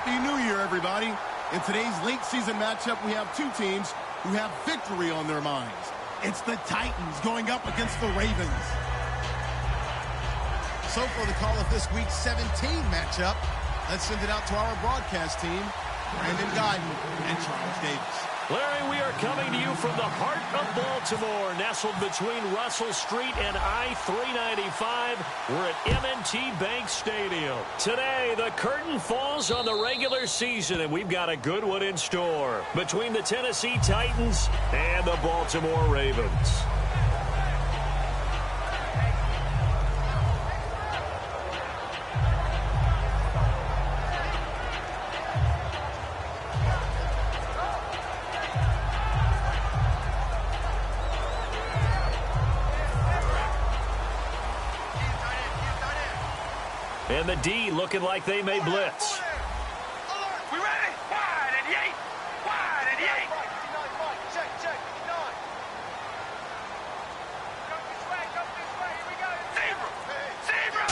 Happy New Year, everybody. In today's late season matchup, we have two teams who have victory on their minds. It's the Titans going up against the Ravens. So for the call of this week's 17 matchup, let's send it out to our broadcast team, Brandon Guyton and Charles Davis. Larry, we are coming to you from the heart of Baltimore, nestled between Russell Street and I-395. We're at M&T Bank Stadium. Today, the curtain falls on the regular season, and we've got a good one in store between the Tennessee Titans and the Baltimore Ravens. And the D looking like they may blitz. We ready? Wide and yay! Wide and yay! Check, check. 9. Come this way. Here we go. Zebra! Zebra!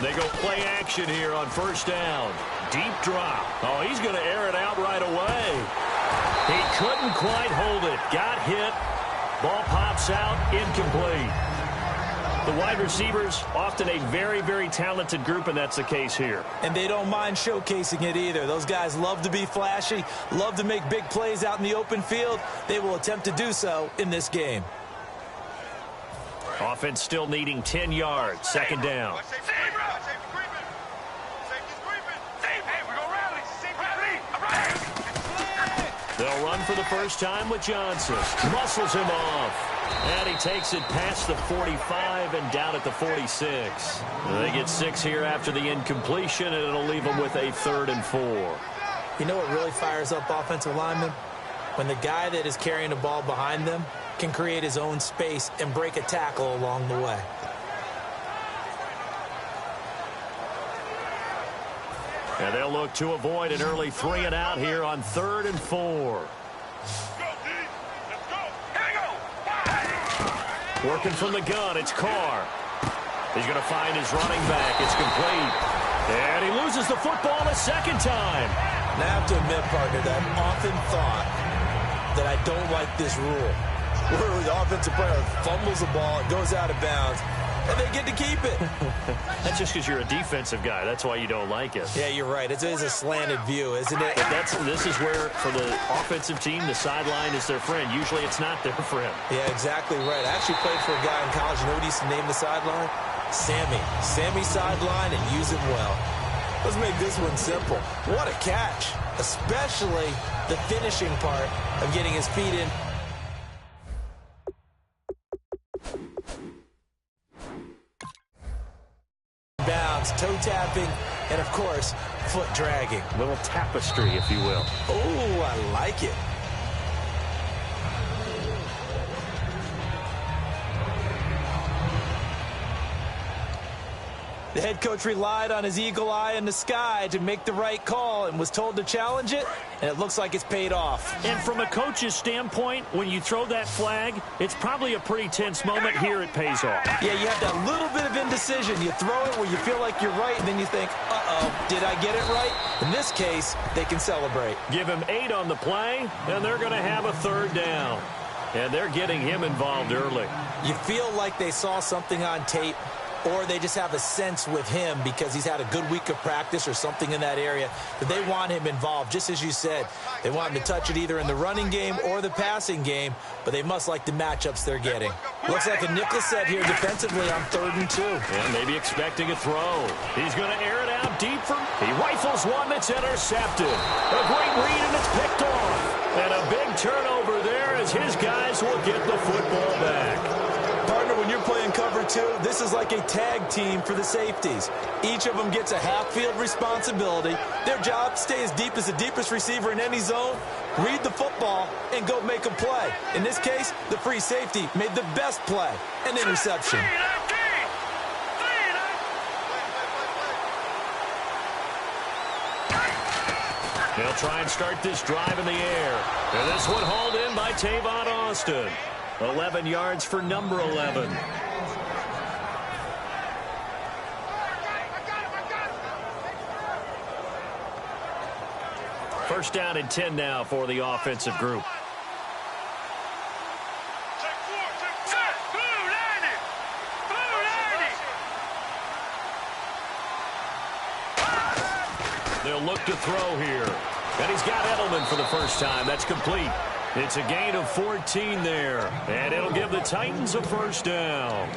They go play action here on first down. Deep drop. Oh, he's going to air it out right away. He couldn't quite hold it. Got hit. Ball pops out. Incomplete. The wide receivers, often a very, very talented group, and that's the case here. And they don't mind showcasing it either. Those guys love to be flashy, love to make big plays out in the open field. They will attempt to do so in this game. Offense still needing 10 yards. Second down. They'll run for the first time with Johnson. Muscles him off. And he takes it past the 45 and down at the 46. They get 6 here after the incompletion, and it'll leave them with a 3rd and 4. You know what really fires up offensive linemen? When the guy that is carrying the ball behind them can create his own space and break a tackle along the way. And they'll look to avoid an early 3 and out here on 3rd and 4. Working from the gun, it's Carr. He's going to find his running back. It's complete. And he loses the football a second time. Now I have to admit, partner, that I've often thought that I don't like this rule. Where the offensive player fumbles the ball, it goes out of bounds, and they get to keep it. That's just because you're a defensive guy. That's why you don't like it. Yeah, you're right. It is a slanted view, isn't it? This is where, for the offensive team, the sideline is their friend. Usually it's not their friend. Yeah, exactly right. I actually played for a guy in college. You know what he used to name the sideline? Sammy. Sammy sideline, and use him well. Let's make this one simple. What a catch, especially the finishing part of getting his feet in. Bounce, toe tapping, and of course, foot dragging. A little tapestry, if you will. Oh, I like it. The head coach relied on his eagle eye in the sky to make the right call and was told to challenge it, and it looks like it's paid off. And from a coach's standpoint, when you throw that flag, it's probably a pretty tense moment. Here it pays off. Yeah, you have that little bit of indecision. You throw it where you feel like you're right, and then you think, uh-oh, did I get it right? In this case, they can celebrate. Give him 8 on the play, and they're going to have a 3rd down. And they're getting him involved early. You feel like they saw something on tape, or they just have a sense with him because he's had a good week of practice or something in that area that they want him involved. Just as you said, they want him to touch it either in the running game or the passing game, but they must like the matchups they're getting. Looks like a nickel set here defensively on 3rd and 2. And maybe expecting a throw. He's going to air it out deep from. He rifles one that's intercepted. A great read, and it's picked off. And a big turnover there as his guys will get the football back. Partner, when you're playing cover 2, this is like a tag team for the safeties. Each of them gets a half-field responsibility. Their job, stay as deep as the deepest receiver in any zone, read the football, and go make a play. In this case, the free safety made the best play, an interception. They'll try and start this drive in the air. And this one hauled in by Tavon Austin. 11 yards for number 11. First down and 10 now for the offensive group. They'll look to throw here. And he's got Edelman for the first time. That's complete. It's a gain of 14 there. And it'll give the Titans a first down.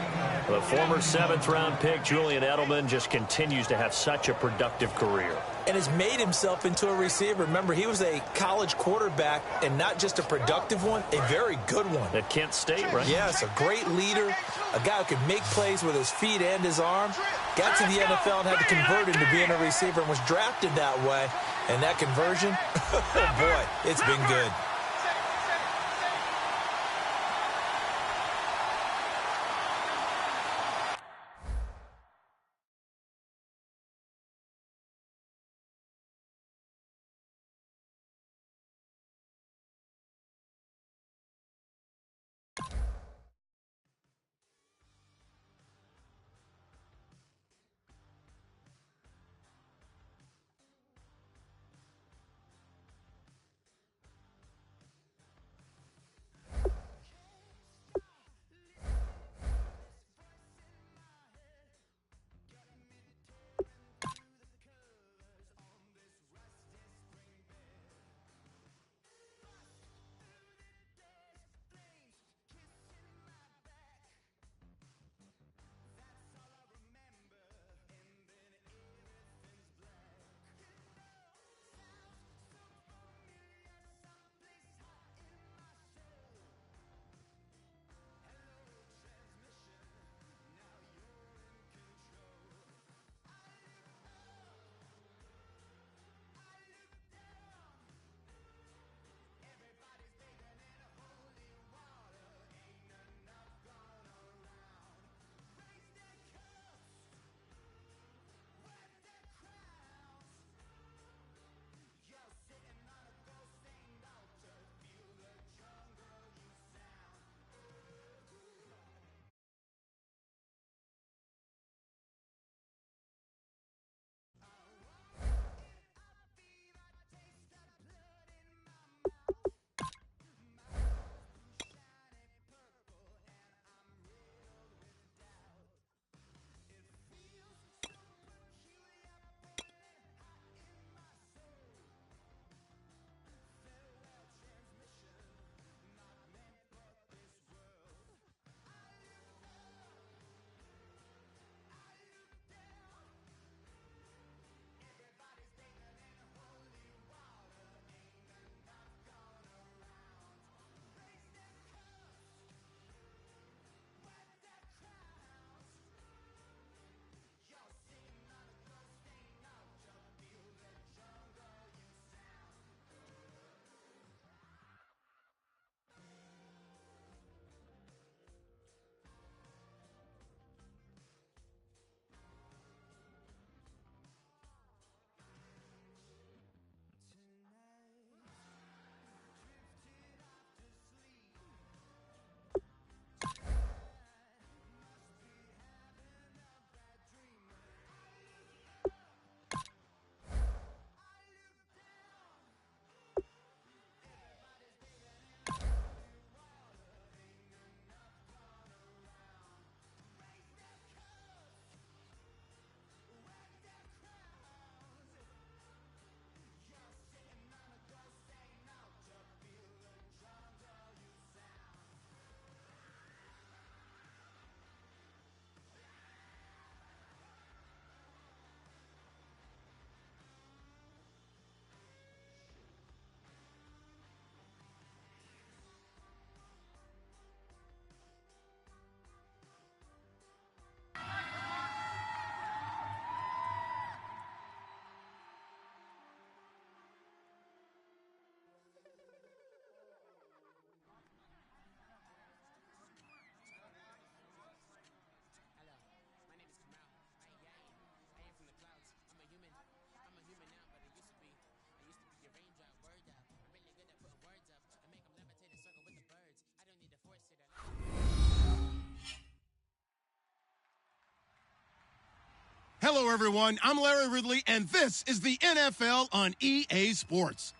The former 7th-round pick, Julian Edelman, just continues to have such a productive career. And has made himself into a receiver. Remember, he was a college quarterback, and not just a productive one, a very good one. At Kent State, right? Yes, a great leader, a guy who could make plays with his feet and his arm. Got to the NFL and had to convert into being a receiver and was drafted that way. And that conversion, oh boy, it's been good. Hello, everyone. I'm Larry Ridley, and this is the NFL on EA Sports.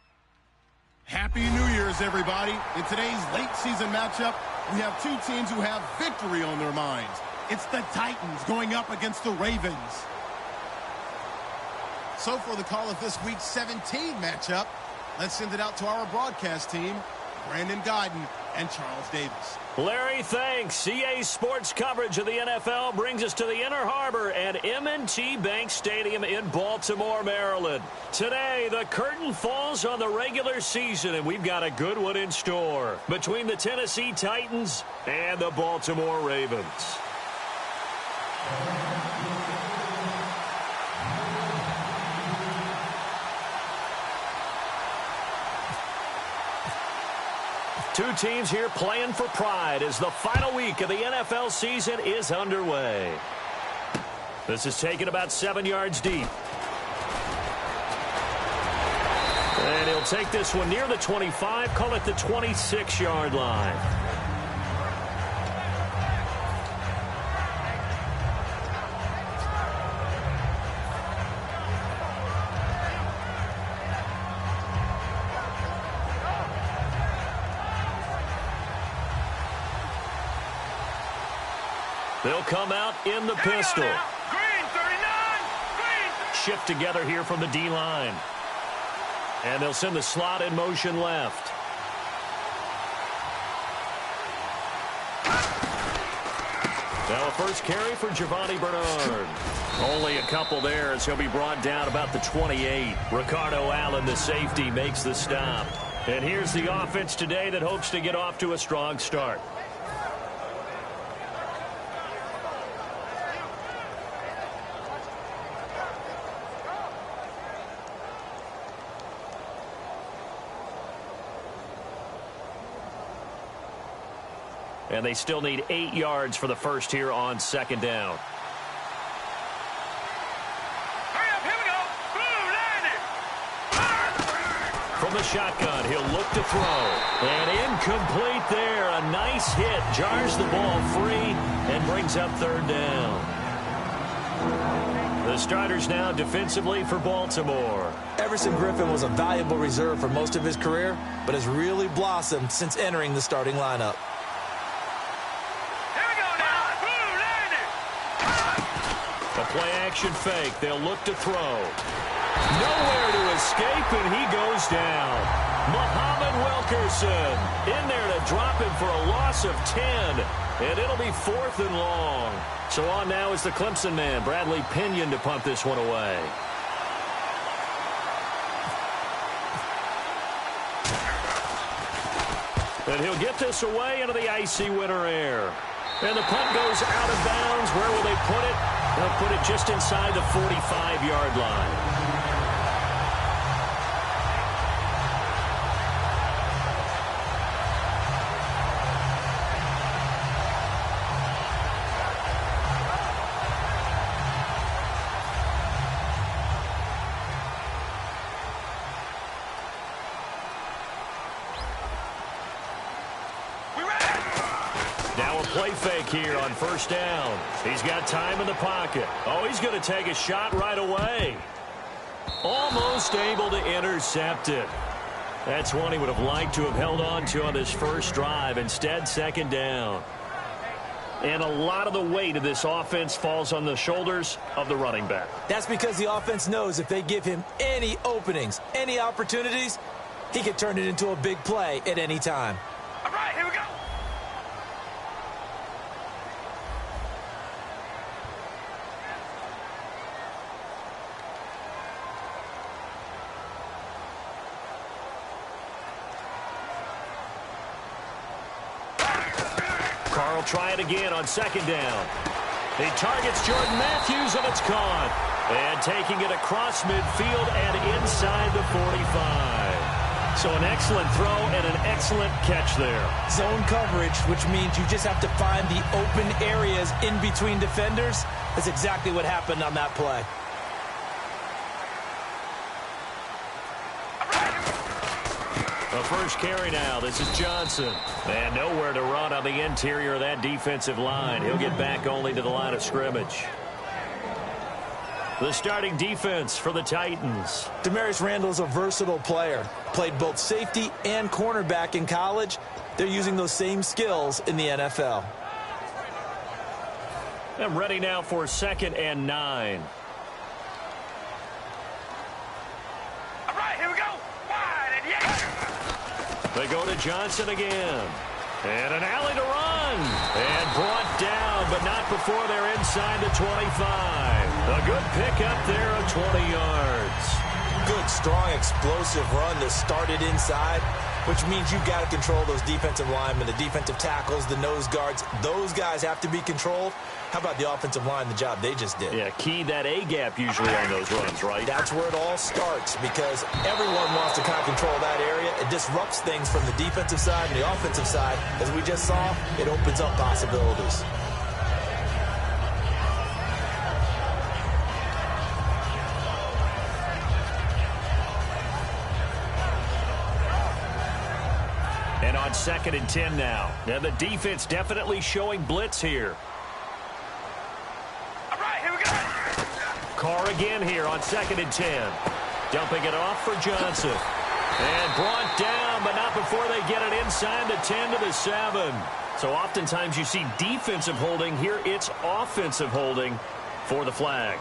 Happy New Year's, everybody. In today's late season matchup, we have two teams who have victory on their minds. It's the Titans going up against the Ravens. So for the call of this week's 17 matchup, let's send it out to our broadcast team, Brandon Godden and Charles Davis. Larry, thanks. CA Sports coverage of the NFL brings us to the Inner Harbor at M&T Bank Stadium in Baltimore, Maryland. Today, the curtain falls on the regular season, and we've got a good one in store between the Tennessee Titans and the Baltimore Ravens. Two teams here playing for pride as the final week of the NFL season is underway. This is taken about 7 yards deep. And he'll take this one near the 25, call it the 26-yard line. They'll come out in the pistol. Green, 39. Green. Shift together here from the D-line. And they'll send the slot in motion left. Now a first carry for Giovanni Bernard. Only a couple there as he'll be brought down about the 28. Ricardo Allen, the safety, makes the stop. And here's the offense today that hopes to get off to a strong start. And they still need 8 yards for the first here on second down. Hurry up, here we go. Blue, 90. From the shotgun, he'll look to throw. And incomplete there. A nice hit. Jars the ball free and brings up third down. The starters now defensively for Baltimore. Everson Griffin was a valuable reserve for most of his career, but has really blossomed since entering the starting lineup. Play-action fake. They'll look to throw. Nowhere to escape, and he goes down. Muhammad Wilkerson in there to drop him for a loss of 10, and it'll be 4th and long. So on now is the Clemson man, Bradley Pinion, to punt this one away. And he'll get this away into the icy winter air. And the punt goes out of bounds. Where will they put it? They'll put it just inside the 45-yard line. Now a play fake here on first down. He's got time in the pocket. Oh, he's going to take a shot right away. Almost able to intercept it. That's one he would have liked to have held on to on this first drive. Instead, second down. And a lot of the weight of this offense falls on the shoulders of the running back. That's because the offense knows if they give him any openings, any opportunities, he can turn it into a big play at any time. All right, here we go. Carl try it again on second down. He targets Jordan Matthews, and it's caught. And taking it across midfield and inside the 45. So an excellent throw and an excellent catch there. Zone coverage, which means you just have to find the open areas in between defenders. That's exactly what happened on that play. The first carry now. This is Johnson. And nowhere to run on the interior of that defensive line. He'll get back only to the line of scrimmage. The starting defense for the Titans. Damarius Randall is a versatile player. Played both safety and cornerback in college. They're using those same skills in the NFL. And ready now for 2nd and 9. All right, here we go. Wide and yeah. They go to Johnson again. And an alley to run. And brought down, but not before they're inside the 25. A good pickup there of 20 yards. Good, strong, explosive run that started inside, which means you've got to control those defensive linemen, the defensive tackles, the nose guards. Those guys have to be controlled. How about the offensive line, the job they just did? Yeah, key that A-gap usually on those runs, right? That's where it all starts because everyone wants to kind of control that area. It disrupts things from the defensive side and the offensive side. As we just saw, it opens up possibilities. And on 2nd and 10 now. Now the defense definitely showing blitz here. All right, here we go. Carr again here on 2nd and 10. Dumping it off for Johnson. And brought down, but not before they get it inside the 10 to the 7. So oftentimes you see defensive holding. Here it's offensive holding for the flag.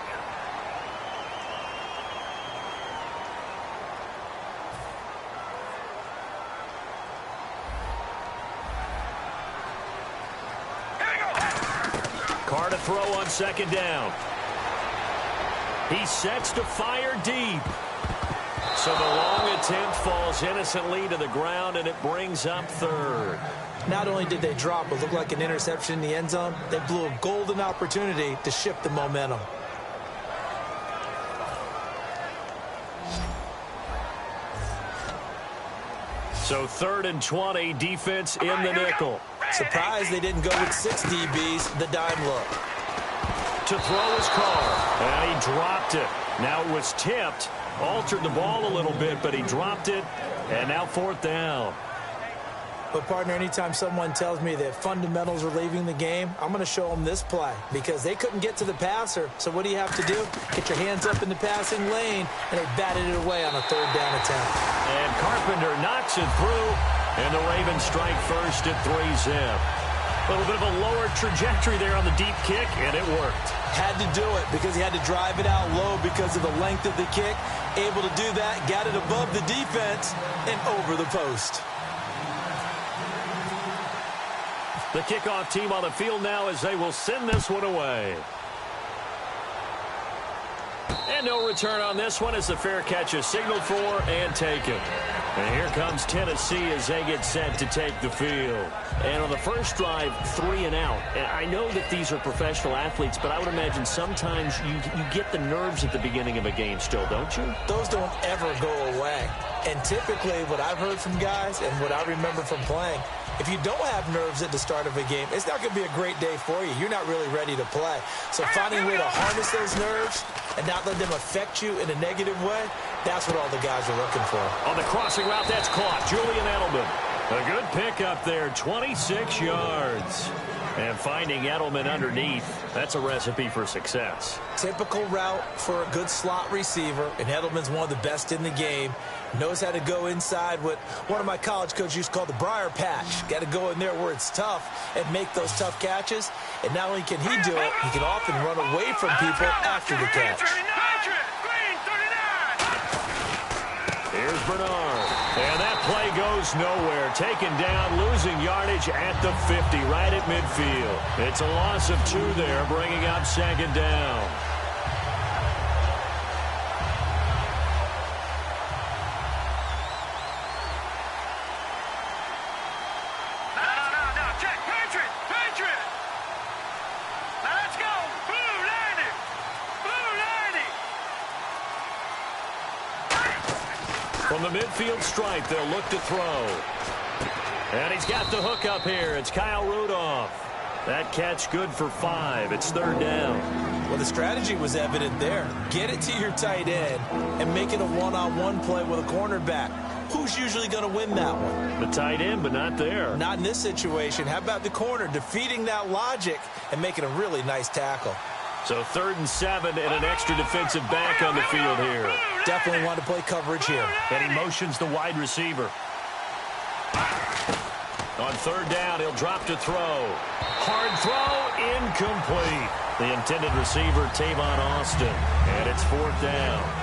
Carr to throw on 2nd down. He sets to fire deep. So the long attempt falls innocently to the ground, and it brings up 3rd. Not only did they drop what looked like an interception in the end zone, they blew a golden opportunity to shift the momentum. So 3rd and 20, defense in the nickel. Surprised they didn't go with 6 DBs, the dime look. To throw his Carr, and he dropped it. Now it was tipped, altered the ball a little bit, but he dropped it, and now 4th down. But, partner, anytime someone tells me that fundamentals are leaving the game, I'm going to show them this play because they couldn't get to the passer. So what do you have to do? Get your hands up in the passing lane, and they batted it away on a 3rd down attempt. And Carpenter knocks it through, and the Ravens strike first at 3-zip. A little bit of a lower trajectory there on the deep kick, and it worked. Had to do it because he had to drive it out low because of the length of the kick. Able to do that, got it above the defense and over the post. The kickoff team on the field now as they will send this one away. And no return on this one as the fair catch is signaled for and taken. And here comes Tennessee as they get set to take the field. And on the first drive, 3 and out. And I know that these are professional athletes, but I would imagine sometimes you get the nerves at the beginning of a game still, don't you? Those don't ever go away. And typically what I've heard from guys and what I remember from playing, if you don't have nerves at the start of a game, it's not going to be a great day for you. You're not really ready to play. So finding a way to harness those nerves and not let them affect you in a negative way, that's what all the guys are looking for. On the crossing route, that's caught. Julian Edelman. A good pickup there, 26 yards. And finding Edelman underneath, that's a recipe for success. Typical route for a good slot receiver, and Edelman's one of the best in the game. Knows how to go inside what one of my college coaches used to call the briar patch. Got to go in there where it's tough and make those tough catches. And not only can he do it, he can often run away from people after the catch. Here's Bernard. And that play goes nowhere. Taken down, losing yardage at the 50, right at midfield. It's a loss of 2 there, bringing up 2nd down. From the midfield stripe, they'll look to throw. And he's got the hook up here. It's Kyle Rudolph. That catch good for 5. It's 3rd down. Well, the strategy was evident there. Get it to your tight end and make it a one-on-one play with a cornerback. Who's usually going to win that one? The tight end, but not there. Not in this situation. How about the corner defeating that logic and making a really nice tackle? So 3rd and 7 and an extra defensive back on the field here. Definitely want to play coverage here. And he motions the wide receiver. On 3rd down, he'll drop to throw. Hard throw, incomplete. The intended receiver, Tavon Austin. And it's 4th down.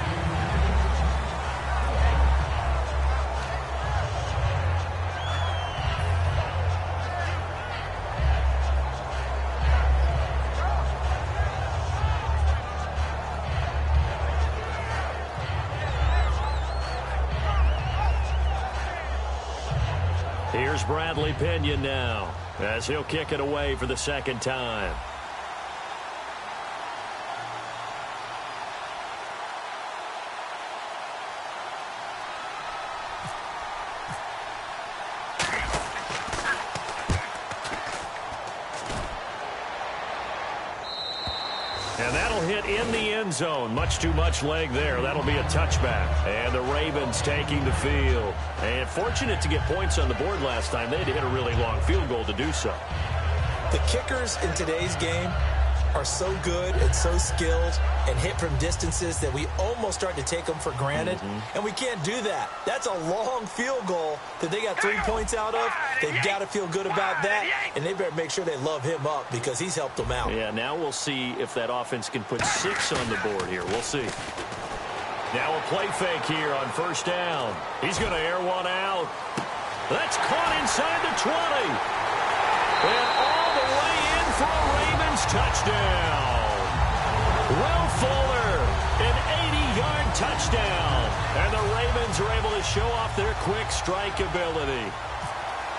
Here's Bradley Pinion now, as he'll kick it away for the 2nd time. And that'll hit in the end zone. Much too much leg there. That'll be a touchback. And the Ravens taking the field. And fortunate to get points on the board last time. They had to hit a really long field goal to do so. The kickers in today's game are so good and so skilled and hit from distances that we almost start to take them for granted. And we can't do that. That's a long field goal that they got 3 points out of. They've got to feel good about that, and they better make sure they love him up because he's helped them out. Yeah, now we'll see if that offense can put 6 on the board here. We'll see. Now a play fake here on 1st down. He's going to air one out. That's caught inside the 20. And all the way in for a Ravens touchdown. Will Fuller, an 80-yard touchdown. And the Ravens are able to show off their quick strike ability.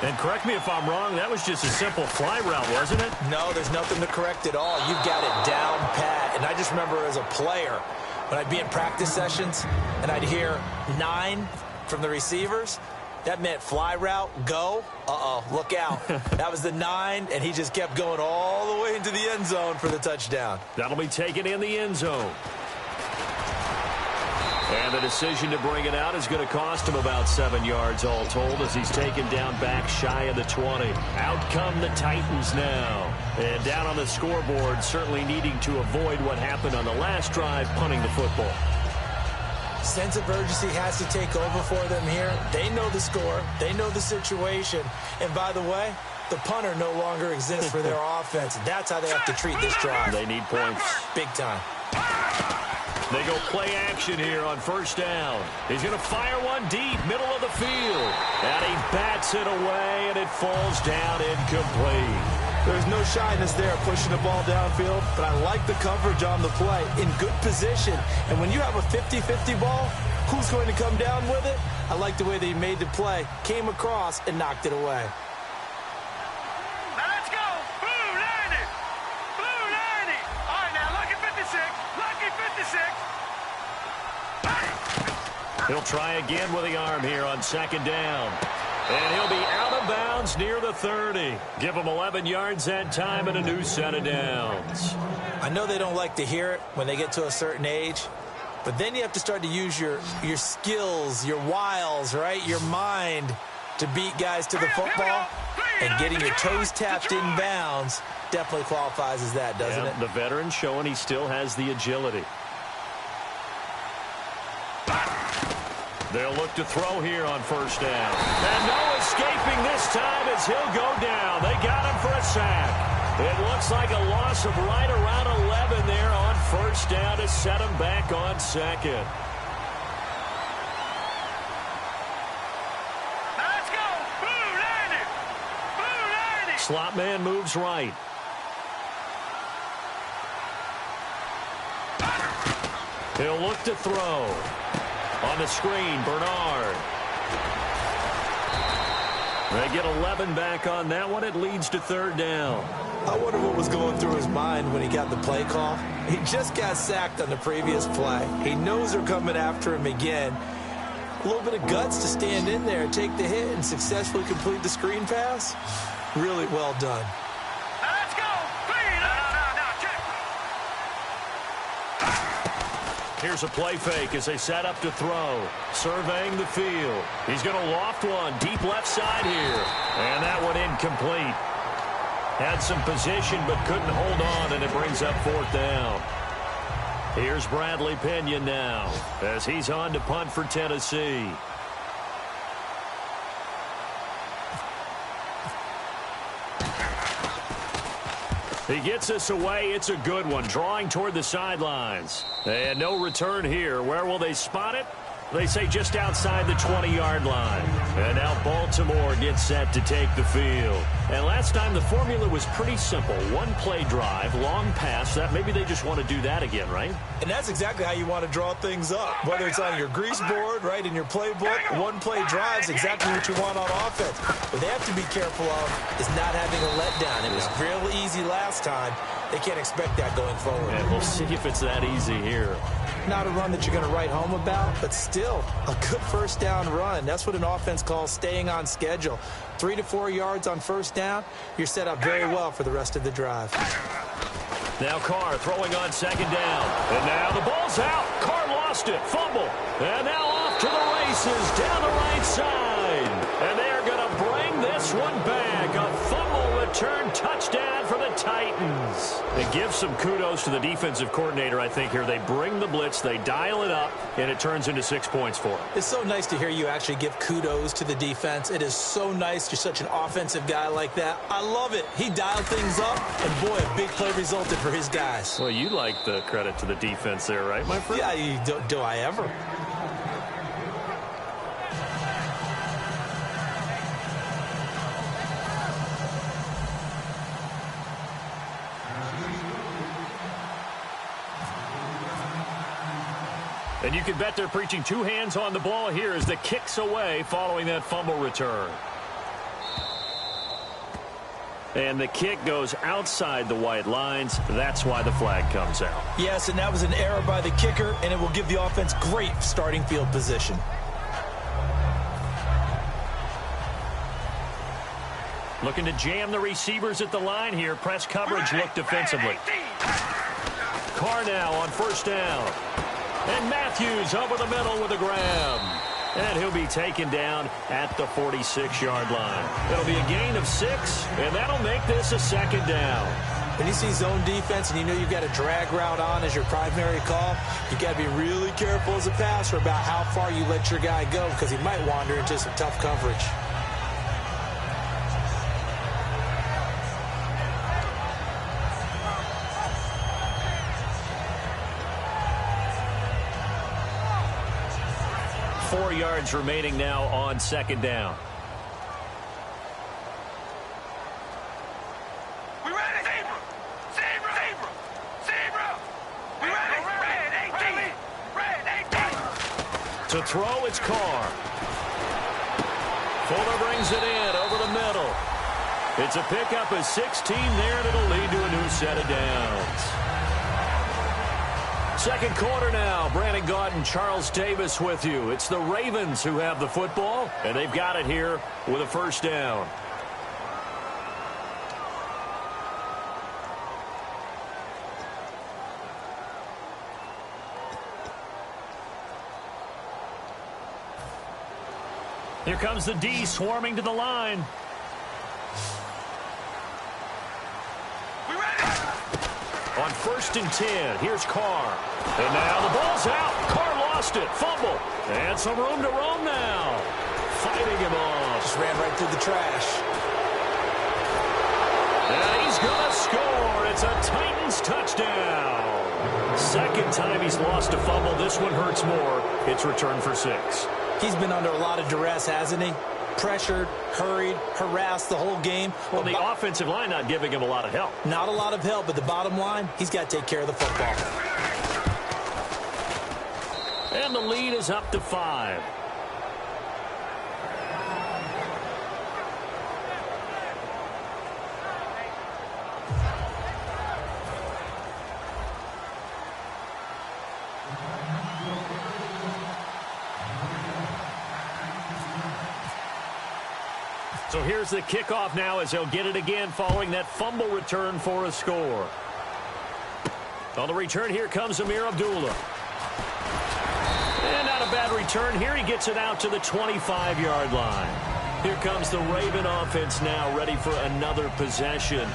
And correct me if I'm wrong, that was just a simple fly route, wasn't it? No, there's nothing to correct at all. You've got it down pat. And I just remember as a player, when I'd be in practice sessions and I'd hear 9 from the receivers, that meant fly route, go. Look out. That was the 9, and he just kept going all the way into the end zone for the touchdown. That'll be taken in the end zone. And the decision to bring it out is going to cost him about 7 yards all told as he's taken down back shy of the 20. Out come the Titans now. And down on the scoreboard, certainly needing to avoid what happened on the last drive, punting the football. Sense of urgency has to take over for them here. They know the score. They know the situation. And by the way, the punter no longer exists for their offense. That's how they have to treat this drive. They need points. Big time. They go play action here on 1st down. He's going to fire one deep, middle of the field. And he bats it away, and it falls down incomplete. There's no shyness there pushing the ball downfield, but I like the coverage on the play. In good position. And when you have a 50-50 ball, who's going to come down with it? I like the way they made the play, came across, and knocked it away. Now let's go. Blue 90. Blue 90. All right, now lucky 56. Lucky 56. He'll try again with the arm here on 2nd down. And he'll be out of bounds near the 30. Give him 11 yards that time and a new set of downs. I know they don't like to hear it when they get to a certain age, but then you have to start to use your skills, your wiles, right? Your mind to beat guys to the football. And getting your toes tapped in bounds definitely qualifies as that, doesn't it? The veteran showing he still has the agility. They'll look to throw here on 1st down. And no escaping this time as he'll go down. They got him for a sack. It looks like a loss of right around 11 there on 1st down to set him back on 2nd. Let's go. Blue 90. Blue 90. Slot man moves right. He'll look to throw. On the screen, Bernard. They get 11 back on that one. It leads to 3rd down. I wonder what was going through his mind when he got the play call. He just got sacked on the previous play. He knows they're coming after him again. A little bit of guts to stand in there, take the hit, and successfully complete the screen pass. Really well done. Let's go. Clean. No, check. Here's a play fake as they set up to throw. Surveying the field. He's going to loft one deep left side here. And that one incomplete. Had some position but couldn't hold on, and it brings up 4th down. Here's Bradley Pinion now as he's on to punt for Tennessee. He gets us away. It's a good one, drawing toward the sidelines. And no return here. Where will they spot it? They say just outside the 20-yard line. And now Baltimore gets set to take the field. And last time the formula was pretty simple. One-play drive, long pass. That maybe they just want to do that again, right? And that's exactly how you want to draw things up. Whether it's on your grease board, right, in your playbook, one-play drive is exactly what you want on offense. What they have to be careful of is not having a letdown. It was real easy last time. They can't expect that going forward. And we'll see if it's that easy here. Not a run that you're going to write home about, but still a good first down run. That's what an offense calls staying on schedule. 3 to 4 yards on first down, you're set up very well for the rest of the drive. Now Carr throwing on 2nd down. And now the ball's out. Carr lost it. Fumble. And now off to the races down the right side. And they're going to bring this one back. A fumble return touchdown for the Titans. It gives some kudos to the defensive coordinator, I think, here. They bring the blitz, they dial it up, and it turns into 6 points for them. It's so nice to hear you actually give kudos to the defense. It is so nice. You're such an offensive guy like that. I love it. He dialed things up, and boy, a big play resulted for his guys. Well, you like the credit to the defense there, right, my friend? Yeah, do I ever? And you can bet they're preaching 2 hands on the ball here as the kick's away following that fumble return. And the kick goes outside the white lines. That's why the flag comes out. Yes, and that was an error by the kicker, and it will give the offense great starting field position. Looking to jam the receivers at the line here. Press coverage look defensively. Carr now on 1st down. And Matthews over the middle with a grab. And he'll be taken down at the 46-yard line. It'll be a gain of 6, and that'll make this a 2nd down. When you see zone defense and you know you've got a drag route on as your primary call, you've got to be really careful as a passer about how far you let your guy go because he might wander into some tough coverage. Yards remaining now on 2nd down. We ready? Zebra! Zebra! Zebra! Zebra! We ready? Red 18! Red 18! To throw, it's Carr. Fuller brings it in over the middle. It's a pickup of 16 there, and it'll lead to a new set of downs. 2nd quarter now. Brandon Gaudin, Charles Davis with you. It's the Ravens who have the football, and they've got it here with a 1st down. Here comes the D swarming to the line. On 1st and 10, here's Carr. And now the ball's out. Carr lost it. Fumble. And some room to roam now. Fighting him off. Just ran right through the trash. And he's going to score. It's a Titans touchdown. 2nd time he's lost a fumble. This one hurts more. It's returned for 6. He's been under a lot of duress, hasn't he? Pressured, hurried, harassed the whole game. Well, the offensive line not giving him a lot of help. Not a lot of help, but the bottom line, he's got to take care of the football. And the lead is up to 5. So here's the kickoff now as they'll get it again following that fumble return for a score. On the return, here comes Amir Abdullah. And not a bad return here. He gets it out to the 25-yard line. Here comes the Raven offense now, ready for another possession.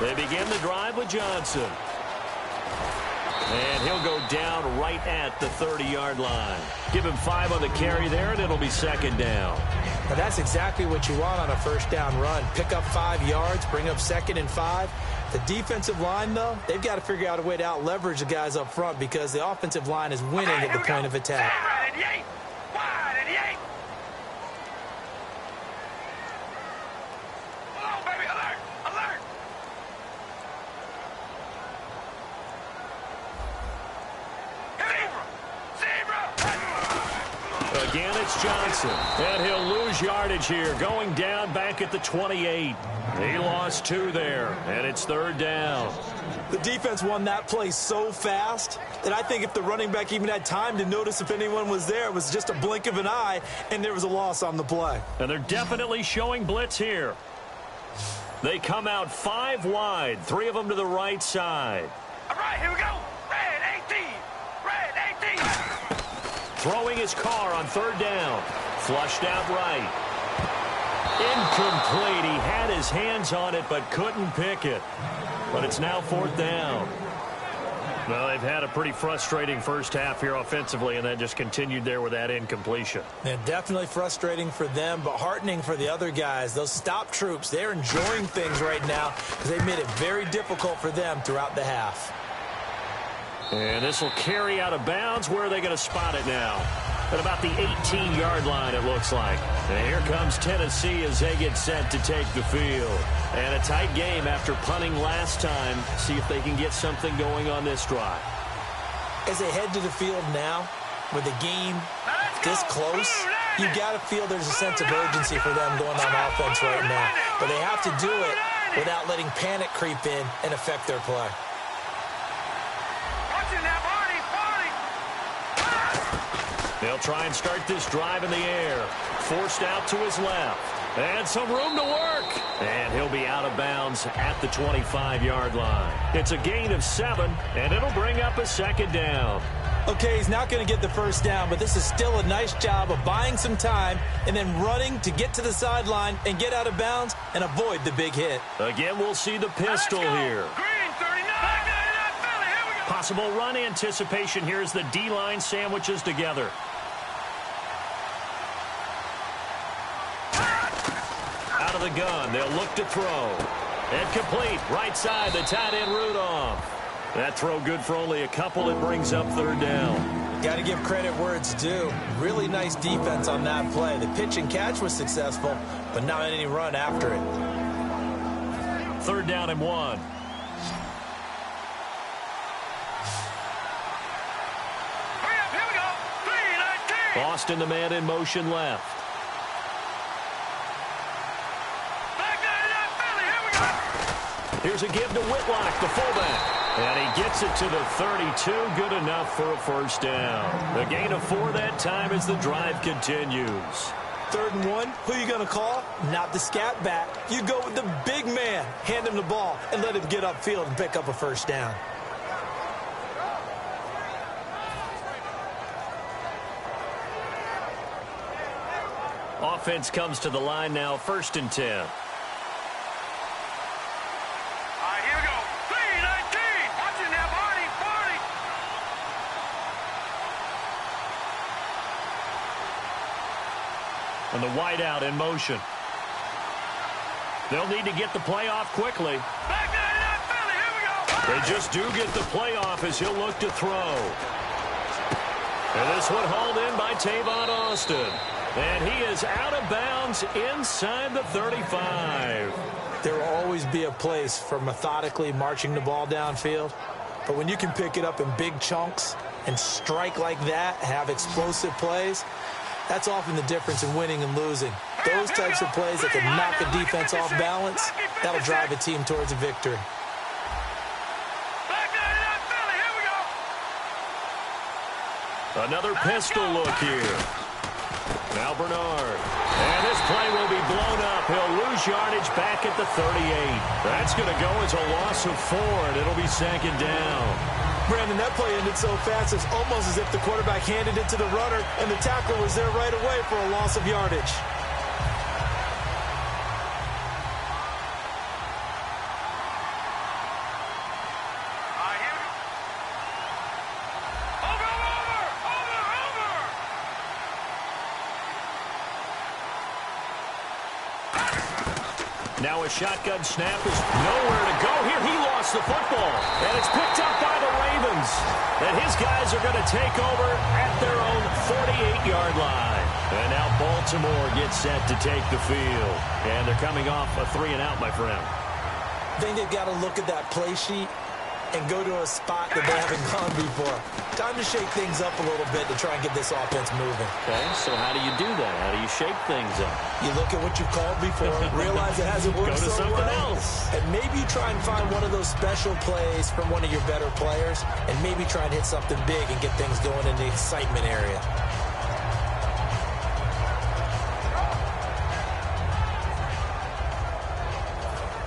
They begin the drive with Johnson. And he'll go down right at the 30-yard line. Give him 5 on the carry there, and it'll be second down. Now that's exactly what you want on a first down run. Pick up 5 yards, bring up 2nd and 5. The defensive line, though, they've got to figure out a way to out-leverage the guys up front because the offensive line is winning at the point of attack. Again, it's Johnson, and he'll lose yardage here, going down back at the 28. He lost 2 there, and it's 3rd down. The defense won that play so fast that I think if the running back even had time to notice if anyone was there, it was just a blink of an eye, and there was a loss on the play. And they're definitely showing blitz here. They come out 5 wide, 3 of them to the right side. All right, here we go. Red 18. Red 18. Throwing his car on 3rd down. Flushed out right. Incomplete. He had his hands on it but couldn't pick it. But it's now 4th down. Well, they've had a pretty frustrating first half here offensively, and then just continued there with that incompletion. And definitely frustrating for them, but heartening for the other guys. Those stop troops, they're enjoying things right now because they made it very difficult for them throughout the half. And this will carry out of bounds. Where are they going to spot it now? At about the 18-yard line, it looks like. And here comes Tennessee as they get set to take the field. And a tight game after punting last time. See if they can get something going on this drive. As they head to the field now, with the game this close, you've got to feel there's a sense of urgency for them going on offense right now. But they have to do it without letting panic creep in and affect their play. They'll try and start this drive in the air. Forced out to his left. And some room to work. And he'll be out of bounds at the 25-yard line. It's a gain of 7, and it'll bring up a 2nd down. Okay, he's not going to get the first down, but this is still a nice job of buying some time and then running to get to the sideline and get out of bounds and avoid the big hit. Again, we'll see the pistol here. Green 39. Philly, here we go. Possible run anticipation here as the D-line sandwiches together. Out of the gun, they'll look to throw. And complete, right side, the tight end Rudolph. That throw good for only a couple. It brings up 3rd down. Got to give credit where it's due. Really nice defense on that play. The pitch and catch was successful, but not any run after it. 3rd down and 1. Hurry up, here we go. 3-19. Boston, the man in motion left. Here's a give to Whitlock, the fullback. And he gets it to the 32. Good enough for a first down. A gain of 4 that time as the drive continues. 3rd and 1, who are you going to call? Not the scat back. You go with the big man. Hand him the ball and let him get upfield and pick up a first down. Offense comes to the line now, 1st and 10. And the wideout in motion. They'll need to get the play off quickly. Back 99 Philly, here we go. They just do get the play off as he'll look to throw. And this one hauled in by Tavon Austin. And he is out of bounds inside the 35. There will always be a place for methodically marching the ball downfield. But when you can pick it up in big chunks and strike like that, have explosive plays, that's often the difference in winning and losing. Those types of plays that can knock a defense off balance, that'll drive a team towards a victory. Another pistol look here. Now Bernard. And this play will be blown up. He'll lose yardage back at the 38. That's going to go as a loss of 4, and it'll be second down. Brandon, that play ended so fast, it's almost as if the quarterback handed it to the runner, and the tackler was there right away for a loss of yardage. Now a shotgun snap is nowhere to go here. He lost the football, and it's picked up by the Ravens. And his guys are going to take over at their own 48-yard line. And now Baltimore gets set to take the field. And they're coming off a 3-and-out, my friend. I think they've got to look at that play sheet and go to a spot that they haven't gone before. Time to shake things up a little bit to try and get this offense moving. Okay, so how do you do that? How do you shake things up? You look at what you've called before, realize it hasn't worked Go to so something well, else. and maybe you try and find one of those special plays from one of your better players, and maybe try and hit something big and get things going in the excitement area.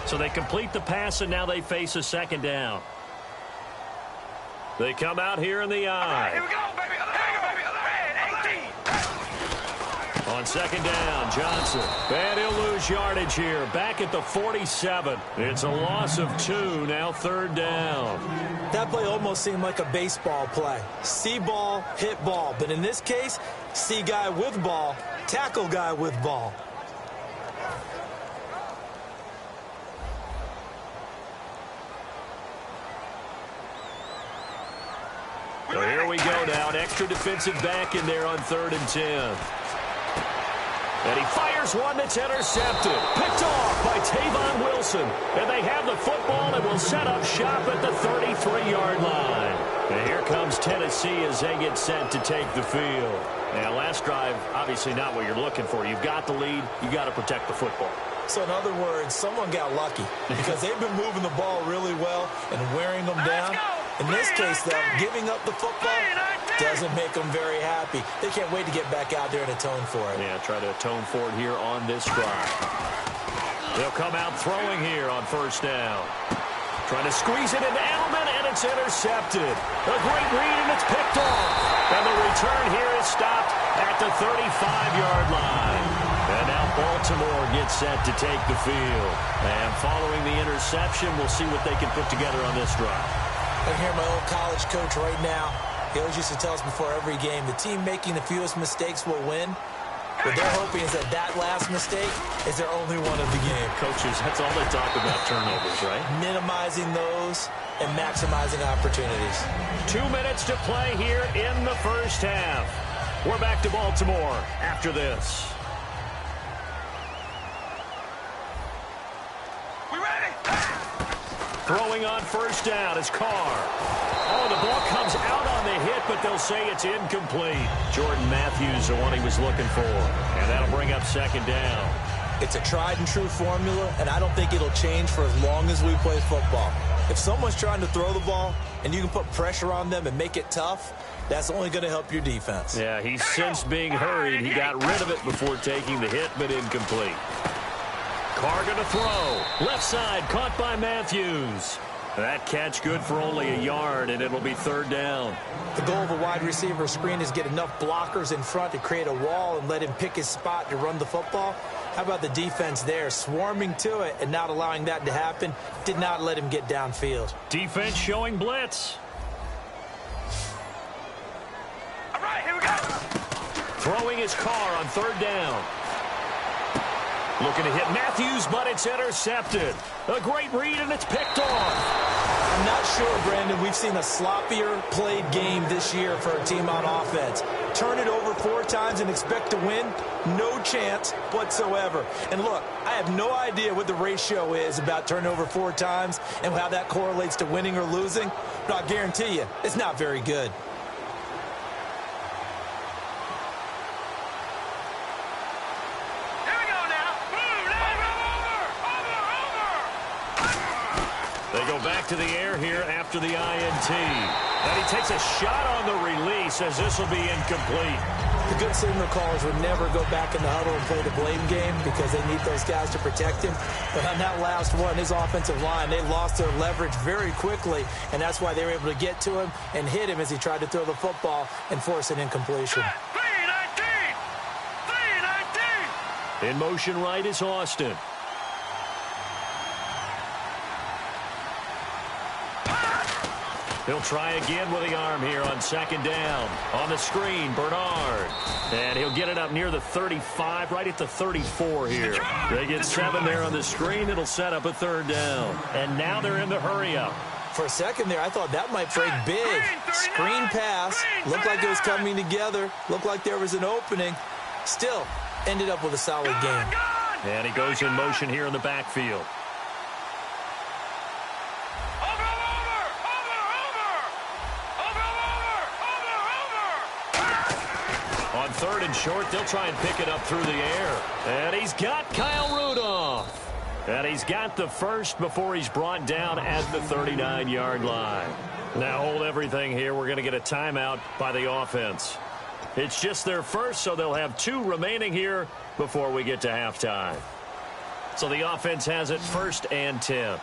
So they complete the pass, and now they face a second down. They come out here in the eye. Here we go, baby. Red 18. On second down, Johnson. And he'll lose yardage here. Back at the 47. It's a loss of 2. Now third down. That play almost seemed like a baseball play. See ball, hit ball. But in this case, see guy with ball, tackle guy with ball. So here we go now. An extra defensive back in there on 3rd and 10. And he fires one that's intercepted. Picked off by Tavon Wilson. And they have the football and will set up shop at the 33-yard line. And here comes Tennessee as they get set to take the field. Now, last drive, obviously not what you're looking for. You've got the lead. You've got to protect the football. So in other words, someone got lucky because they've been moving the ball really well and wearing them down. In this case, though, giving up the football doesn't make them very happy. They can't wait to get back out there and atone for it. Yeah, try to atone for it here on this drive. They'll come out throwing here on 1st down. Trying to squeeze it into Edelman, and it's intercepted. A great read, and it's picked off. And the return here is stopped at the 35-yard line. And now Baltimore gets set to take the field. And following the interception, we'll see what they can put together on this drive. I hear my old college coach right now. He always used to tell us before every game, the team making the fewest mistakes will win. What they're hoping is that last mistake is their only one of the game. Coaches, that's all they talk about, turnovers, right? Minimizing those and maximizing opportunities. 2 minutes to play here in the first half. We're back to Baltimore after this. Throwing on 1st down is Carr. Oh, the ball comes out on the hit, but they'll say it's incomplete. Jordan Matthews, the one he was looking for. And that'll bring up 2nd down. It's a tried-and-true formula, and I don't think it'll change for as long as we play football. If someone's trying to throw the ball and you can put pressure on them and make it tough, that's only going to help your defense. Yeah, he's since being hurried. He got rid of it before taking the hit, but incomplete. Carr going to throw. Left side, caught by Matthews. That catch good for only a yard, and it'll be 3rd down. The goal of a wide receiver screen is get enough blockers in front to create a wall and let him pick his spot to run the football. How about the defense there, swarming to it and not allowing that to happen? Did not let him get downfield. Defense showing blitz. All right, here we go. Throwing his Carr on 3rd down. Looking to hit Matthews, but it's intercepted. A great read, and it's picked off. I'm not sure, Brandon, we've seen a sloppier played game this year for a team on offense. Turn it over 4 times and expect to win? No chance whatsoever. And look, I have no idea what the ratio is about turnover 4 times and how that correlates to winning or losing, but I guarantee you, it's not very good. They go back to the air here after the INT. And he takes a shot on the release as this will be incomplete. The good signal callers would never go back in the huddle and play the blame game because they need those guys to protect him. But on that last one, his offensive line, they lost their leverage very quickly, and that's why they were able to get to him and hit him as he tried to throw the football and force an incompletion. 3-19! In motion right is Austin. He'll try again with the arm here on second down. On the screen, Bernard. And he'll get it up near the 35, right at the 34 here. They get 7 there on the screen. It'll set up a third down. And now they're in the hurry-up. For a second there, I thought that might break big. Screen pass. Looked like it was coming together. Looked like there was an opening. Still, ended up with a solid game. And he goes in motion here in the backfield. On third and short, they'll try and pick it up through the air. And he's got Kyle Rudolph. And he's got the first before he's brought down at the 39-yard line. Now hold everything here. We're going to get a timeout by the offense. It's just their first, so they'll have 2 remaining here before we get to halftime. So the offense has it 1st and 10.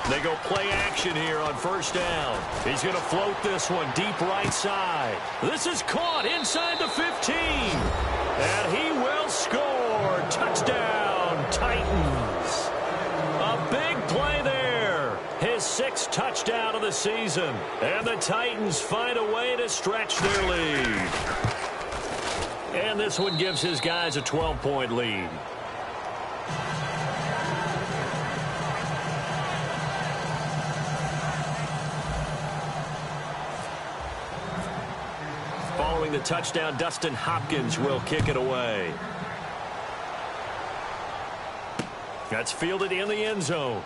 They go play action here on first down. He's going to float this one deep right side. This is caught inside the 15. And he will score. Touchdown, Titans. A big play there. His 6th touchdown of the season. And the Titans find a way to stretch their lead. And this one gives his guys a 12-point lead. Following the touchdown, Dustin Hopkins will kick it away. That's fielded in the end zone.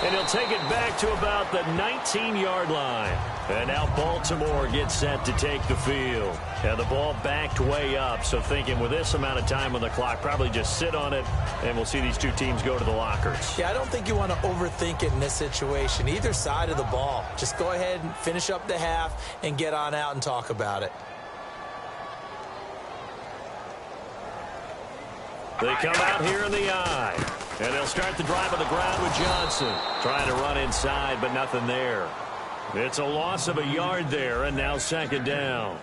And he'll take it back to about the 19-yard line. And now Baltimore gets set to take the field. And the ball backed way up, so thinking with this amount of time on the clock, probably just sit on it, and we'll see these 2 teams go to the lockers. Yeah, I don't think you want to overthink it in this situation. Either side of the ball. Just go ahead and finish up the half and get on out and talk about it. They come out here in the eye. And they'll start the drive on the ground with Johnson. Trying to run inside, but nothing there. It's a loss of a yard there, and now second down.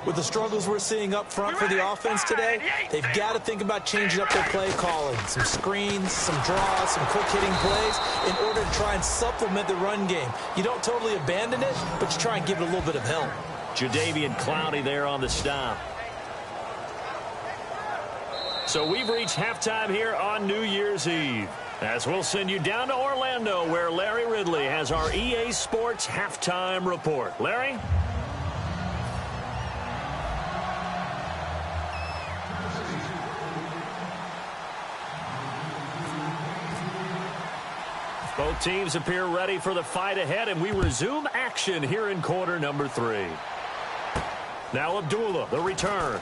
With the struggles we're seeing up front for the offense today, they've got to think about changing up their play calling. Some screens, some draws, some quick-hitting plays in order to try and supplement the run game. You don't totally abandon it, but you try and give it a little bit of help. Jadeveon Clowney there on the stop. So we've reached halftime here on New Year's Eve. As we'll send you down to Orlando, where Larry Ridley has our EA Sports Halftime Report. Larry? Both teams appear ready for the fight ahead, and we resume action here in quarter number 3. Now Abdullah, the return.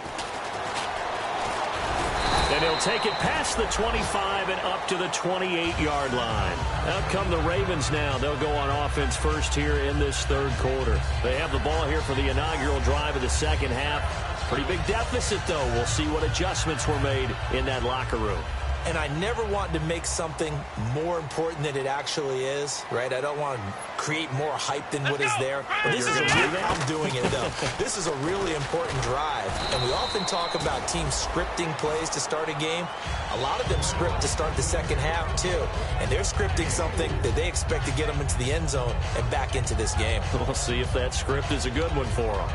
And he'll take it past the 25 and up to the 28-yard line. Out come the Ravens now. They'll go on offense first here in this third quarter. They have the ball here for the inaugural drive of the second half. Pretty big deficit, though. We'll see what adjustments were made in that locker room. And I never want to make something more important than it actually is, right? I don't want to create more hype than what is there. But this is I'm doing it, though. This is a really important drive. And we often talk about teams scripting plays to start a game. A lot of them script to start the second half, too. And they're scripting something that they expect to get them into the end zone and back into this game. We'll see if that script is a good one for them.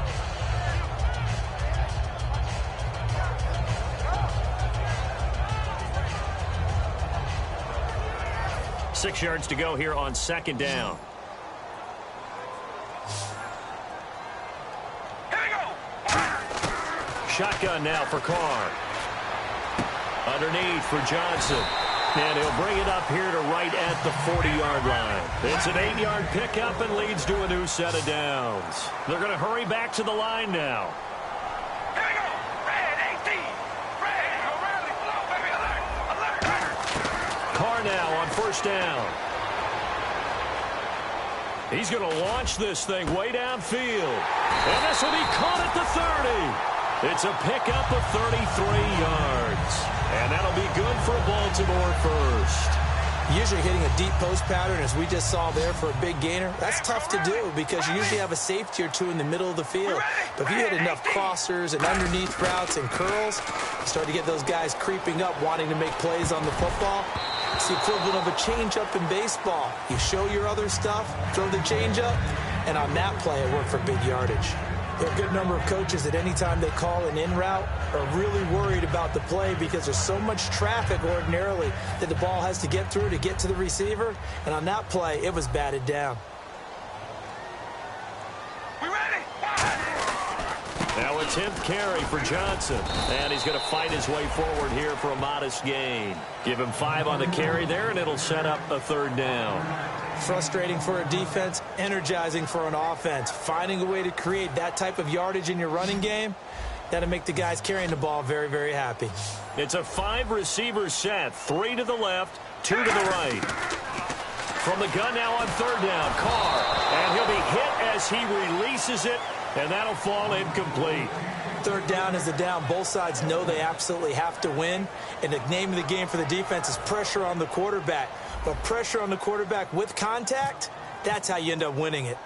6 yards to go here on second down. Here we go. Shotgun now for Carr. Underneath for Johnson. And he'll bring it up here to right at the 40-yard line. It's an 8-yard pickup and leads to a new set of downs. They're going to hurry back to the line now. Here we go. Red 18. Red. Go rally. Flow, baby. Alert. Alert. Carr Carr now on first down. He's going to launch this thing way downfield. And this will be caught at the 30. It's a pickup of 33 yards. And that'll be good for a Baltimore first. Usually hitting a deep post pattern, as we just saw there, for a big gainer, that's tough to do because you usually have a safety or two in the middle of the field. But if you hit enough crossers and underneath routes and curls, you start to get those guys creeping up, wanting to make plays on the football. It's the equivalent of a changeup in baseball. You show your other stuff, throw the changeup, and on that play, it worked for big yardage. There are a good number of coaches that any time they call an in route are really worried about the play because there's so much traffic ordinarily that the ball has to get through to get to the receiver. And on that play, it was batted down. We ready? Now a 10th carry for Johnson. And he's going to fight his way forward here for a modest gain. Give him 5 on the carry there, and it'll set up a 3rd down. Frustrating for a defense, energizing for an offense. Finding a way to create that type of yardage in your running game, that'll make the guys carrying the ball very, very happy. It's a 5-receiver set. 3 to the left, 2 to the right. From the gun now on 3rd down, Carr. And he'll be hit as he releases it, and that'll fall incomplete. 3rd down is the down. Both sides know they absolutely have to win. And the name of the game for the defense is pressure on the quarterback. But pressure on the quarterback with contact, that's how you end up winning it.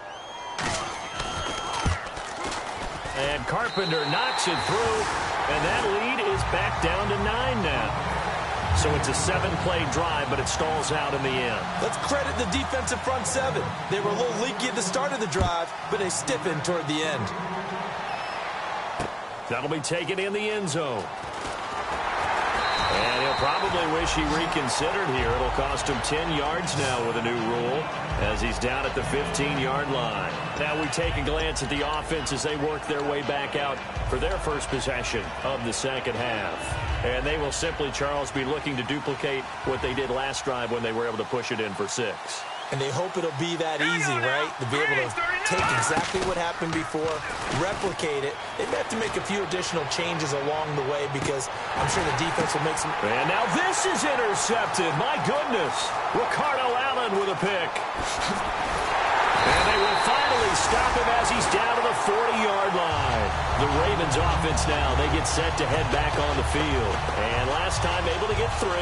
And Carpenter knocks it through, and that lead is back down to 9 now. So it's a 7-play drive, but it stalls out in the end. Let's credit the defensive front 7. They were a little leaky at the start of the drive, but they stiffened toward the end. That'll be taken in the end zone. And he'll probably wish he reconsidered here. It'll cost him 10 yards now with a new rule as he's down at the 15-yard line. Now we take a glance at the offense as they work their way back out for their first possession of the second half. And they will simply, Charles, be looking to duplicate what they did last drive when they were able to push it in for 6. And they hope it'll be that easy, right? To be able to take exactly what happened before, replicate it. They may have to make a few additional changes along the way because I'm sure the defense will make some... And now this is intercepted. My goodness. Ricardo Allen with a pick. And they will finally stop him as he's down to the 40-yard line. The Ravens offense now, they get set to head back on the field. And last time able to get 3.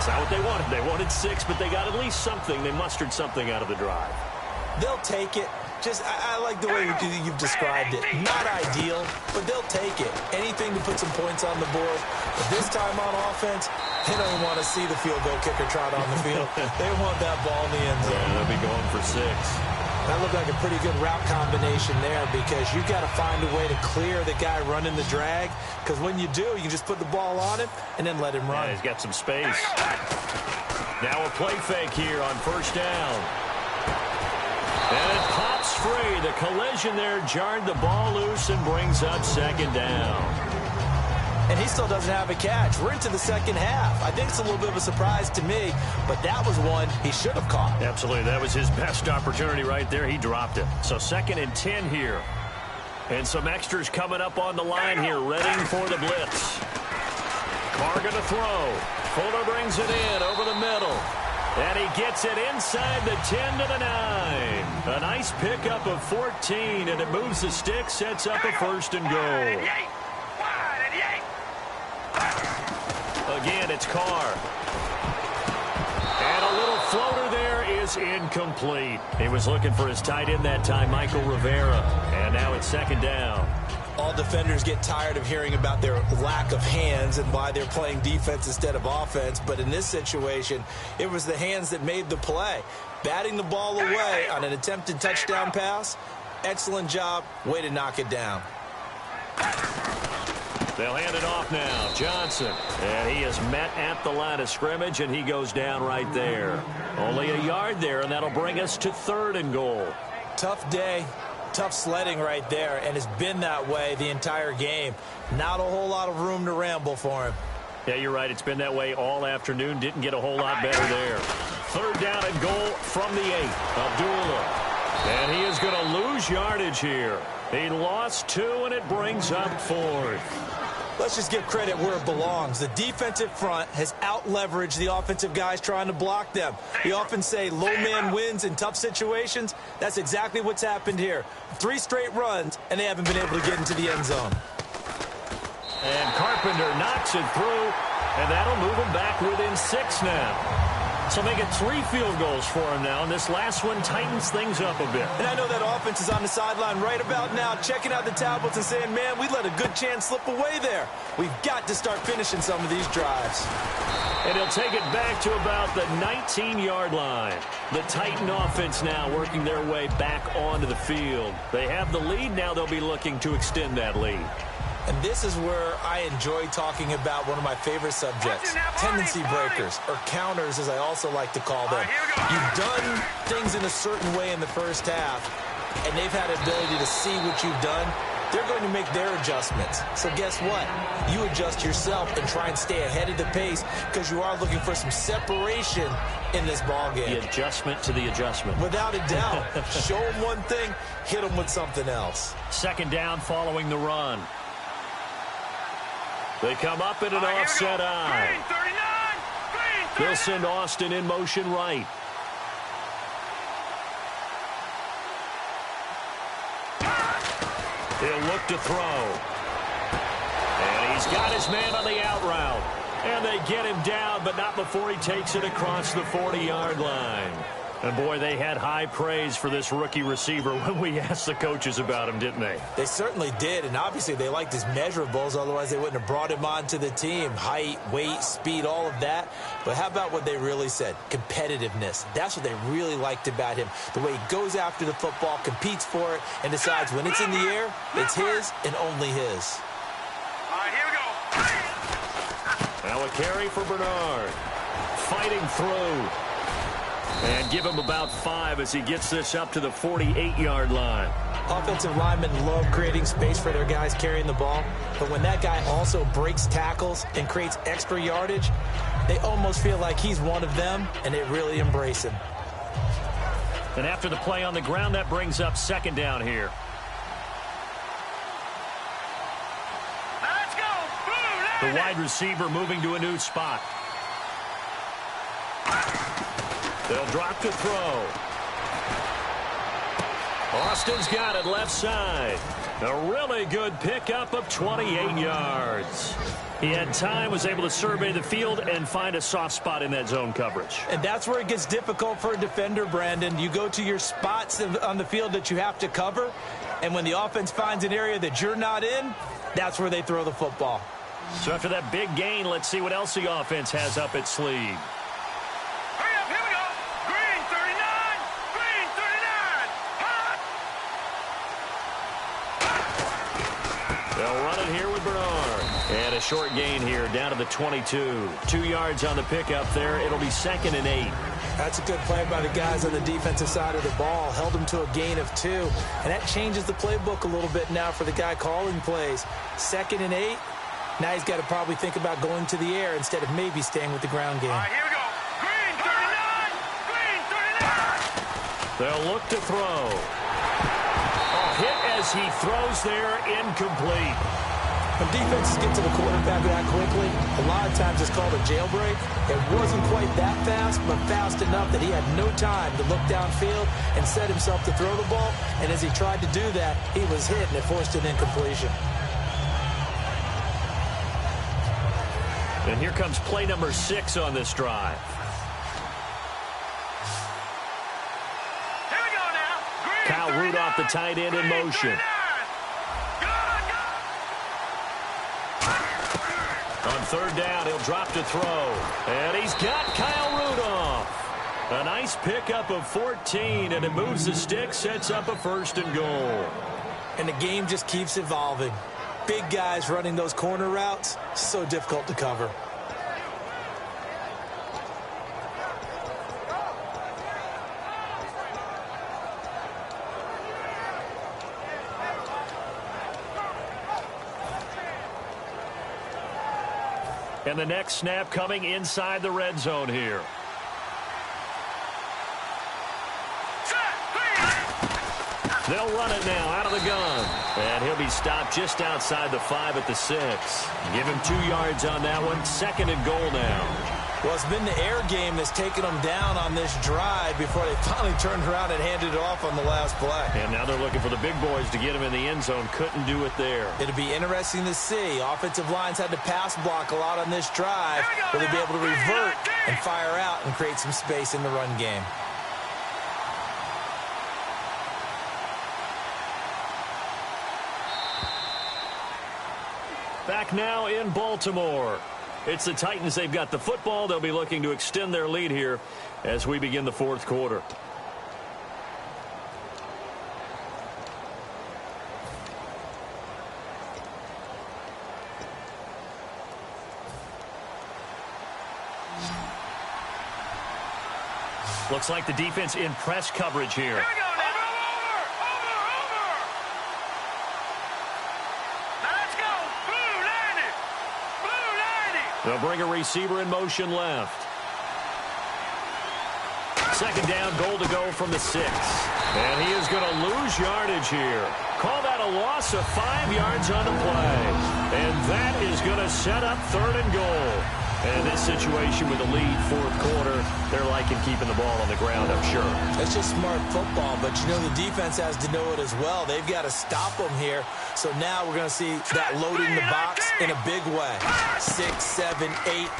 It's not what they wanted. They wanted 6, but they got at least something. They mustered something out of the drive. They'll take it. Just, I like the way you've described it. Not ideal, but they'll take it. Anything to put some points on the board. But this time on offense, they don't even want to see the field goal kicker trot on the field. They want that ball in the end zone. Yeah, they'll be going for 6. That looked like a pretty good route combination there because you've got to find a way to clear the guy running the drag because when you do, you just put the ball on him and then let him run. Yeah, he's got some space. Now a play fake here on first down. And it pops free. The collision there jarred the ball loose and brings up 2nd down. And he still doesn't have a catch. We're into the second half. I think it's a little bit of a surprise to me, but that was one he should have caught. Absolutely. That was his best opportunity right there. He dropped it. So 2nd and 10 here. And some extras coming up on the line here, ready for the blitz. Carr going to throw. Fuller brings it in over the middle. And he gets it inside the 10 to the 9. A nice pickup of 14, and it moves the stick, sets up a 1st and goal. Again, it's Carr. And a little floater there is incomplete. He was looking for his tight end that time, Michael Rivera. And now it's 2nd down. All defenders get tired of hearing about their lack of hands and why they're playing defense instead of offense. But in this situation, it was the hands that made the play. Batting the ball away on an attempted touchdown pass. Excellent job. Way to knock it down. They'll hand it off now. Johnson. And he is met at the line of scrimmage, and he goes down right there. Only a yard there, and that'll bring us to 3rd and goal. Tough day. Tough sledding right there, and it's been that way the entire game. Not a whole lot of room to ramble for him. Yeah, you're right. It's been that way all afternoon. Didn't get a whole lot better there. 3rd down and goal from the 8. Abdullah. And he is going to lose yardage here. He lost 2, and it brings up 4th. Let's just give credit where it belongs. The defensive front has out-leveraged the offensive guys trying to block them. We often say low man wins in tough situations. That's exactly what's happened here. 3 straight runs, and they haven't been able to get into the end zone. And Carpenter knocks it through, and that'll move him back within 6 now. So make it 3 field goals for him now, and this last one tightens things up a bit. And I know that offense is on the sideline right about now, checking out the tablets and saying, man, we let a good chance slip away there. We've got to start finishing some of these drives. And he'll take it back to about the 19-yard line. The Titan offense now working their way back onto the field. They have the lead. Now they'll be looking to extend that lead. And this is where I enjoy talking about one of my favorite subjects, tendency breakers, or counters, as I also like to call them. You've done things in a certain way in the first half, and they've had the ability to see what you've done. They're going to make their adjustments. So guess what? You adjust yourself and try and stay ahead of the pace because you are looking for some separation in this ballgame. The adjustment to the adjustment. Without a doubt. Show them one thing, hit them with something else. 2nd down following the run. They come up in an offset eye. They'll send Austin in motion right. He'll look to throw. And he's got his man on the out route. And they get him down, but not before he takes it across the 40-yard line. And, boy, they had high praise for this rookie receiver when we asked the coaches about him, didn't they? They certainly did, and obviously they liked his measurables. Otherwise, they wouldn't have brought him onto the team. Height, weight, speed, all of that. But how about what they really said? Competitiveness. That's what they really liked about him. The way he goes after the football, competes for it, and decides when it's in the air, it's his and only his. All right, here we go. Now a carry for Bernard. Fighting through. And give him about 5 as he gets this up to the 48-yard line. Offensive linemen love creating space for their guys carrying the ball. But when that guy also breaks tackles and creates extra yardage, they almost feel like he's one of them, and they really embrace him. And after the play on the ground, that brings up 2nd down here. Let's go. The wide receiver moving to a new spot. They'll drop to throw. Austin's got it left side. A really good pickup of 28 yards. He had time, was able to survey the field and find a soft spot in that zone coverage. And that's where it gets difficult for a defender, Brandon. You go to your spots on the field that you have to cover, and when the offense finds an area that you're not in, that's where they throw the football. So after that big gain, let's see what else the offense has up its sleeve. They'll run it here with Bernard. And a short gain here down to the 22. 2 yards on the pickup there. It'll be 2nd and 8. That's a good play by the guys on the defensive side of the ball. Held them to a gain of 2. And that changes the playbook a little bit now for the guy calling plays. 2nd and 8. Now he's got to probably think about going to the air instead of maybe staying with the ground game. All right, here we go. Green 39. Green 39. They'll look to throw. Hit as he throws there, incomplete. When defenses get to the quarterback that quickly, a lot of times it's called a jailbreak. It wasn't quite that fast, but fast enough that he had no time to look downfield and set himself to throw the ball. And as he tried to do that, he was hit and it forced an incompletion. And here comes play number 6 on this drive. Kyle Rudolph, the tight end, in motion. On 3rd down, he'll drop to throw. And he's got Kyle Rudolph. A nice pickup of 14, and it moves the stick, sets up a 1st and goal. And the game just keeps evolving. Big guys running those corner routes, so difficult to cover. And the next snap coming inside the red zone here. They'll run it now out of the gun. And he'll be stopped just outside the 5 at the 6. Give him 2 yards on that one. 2nd and goal now. Well, it's been the air game that's taken them down on this drive before they finally turned around and handed it off on the last play. And now they're looking for the big boys to get him in the end zone. Couldn't do it there. It'll be interesting to see. Offensive lines had to pass block a lot on this drive. Will they be able to revert and fire out and create some space in the run game? Back now in Baltimore. It's the Titans. They've got the football. They'll be looking to extend their lead here as we begin the 4th quarter. Looks like the defense in press coverage here. Here we go, now. Over. Now let's go. Blue 90. They'll bring a receiver in motion left. 2nd down, goal to go from the 6. And he is going to lose yardage here. Call that a loss of 5 yards on the play. And that is going to set up 3rd and goal. And this situation with the lead 4th quarter, they're liking keeping the ball on the ground, I'm sure. That's just smart football, but you know the defense has to know it as well. They've got to stop them here. So now we're going to see that loading the box in a big way. 6, 7, 8,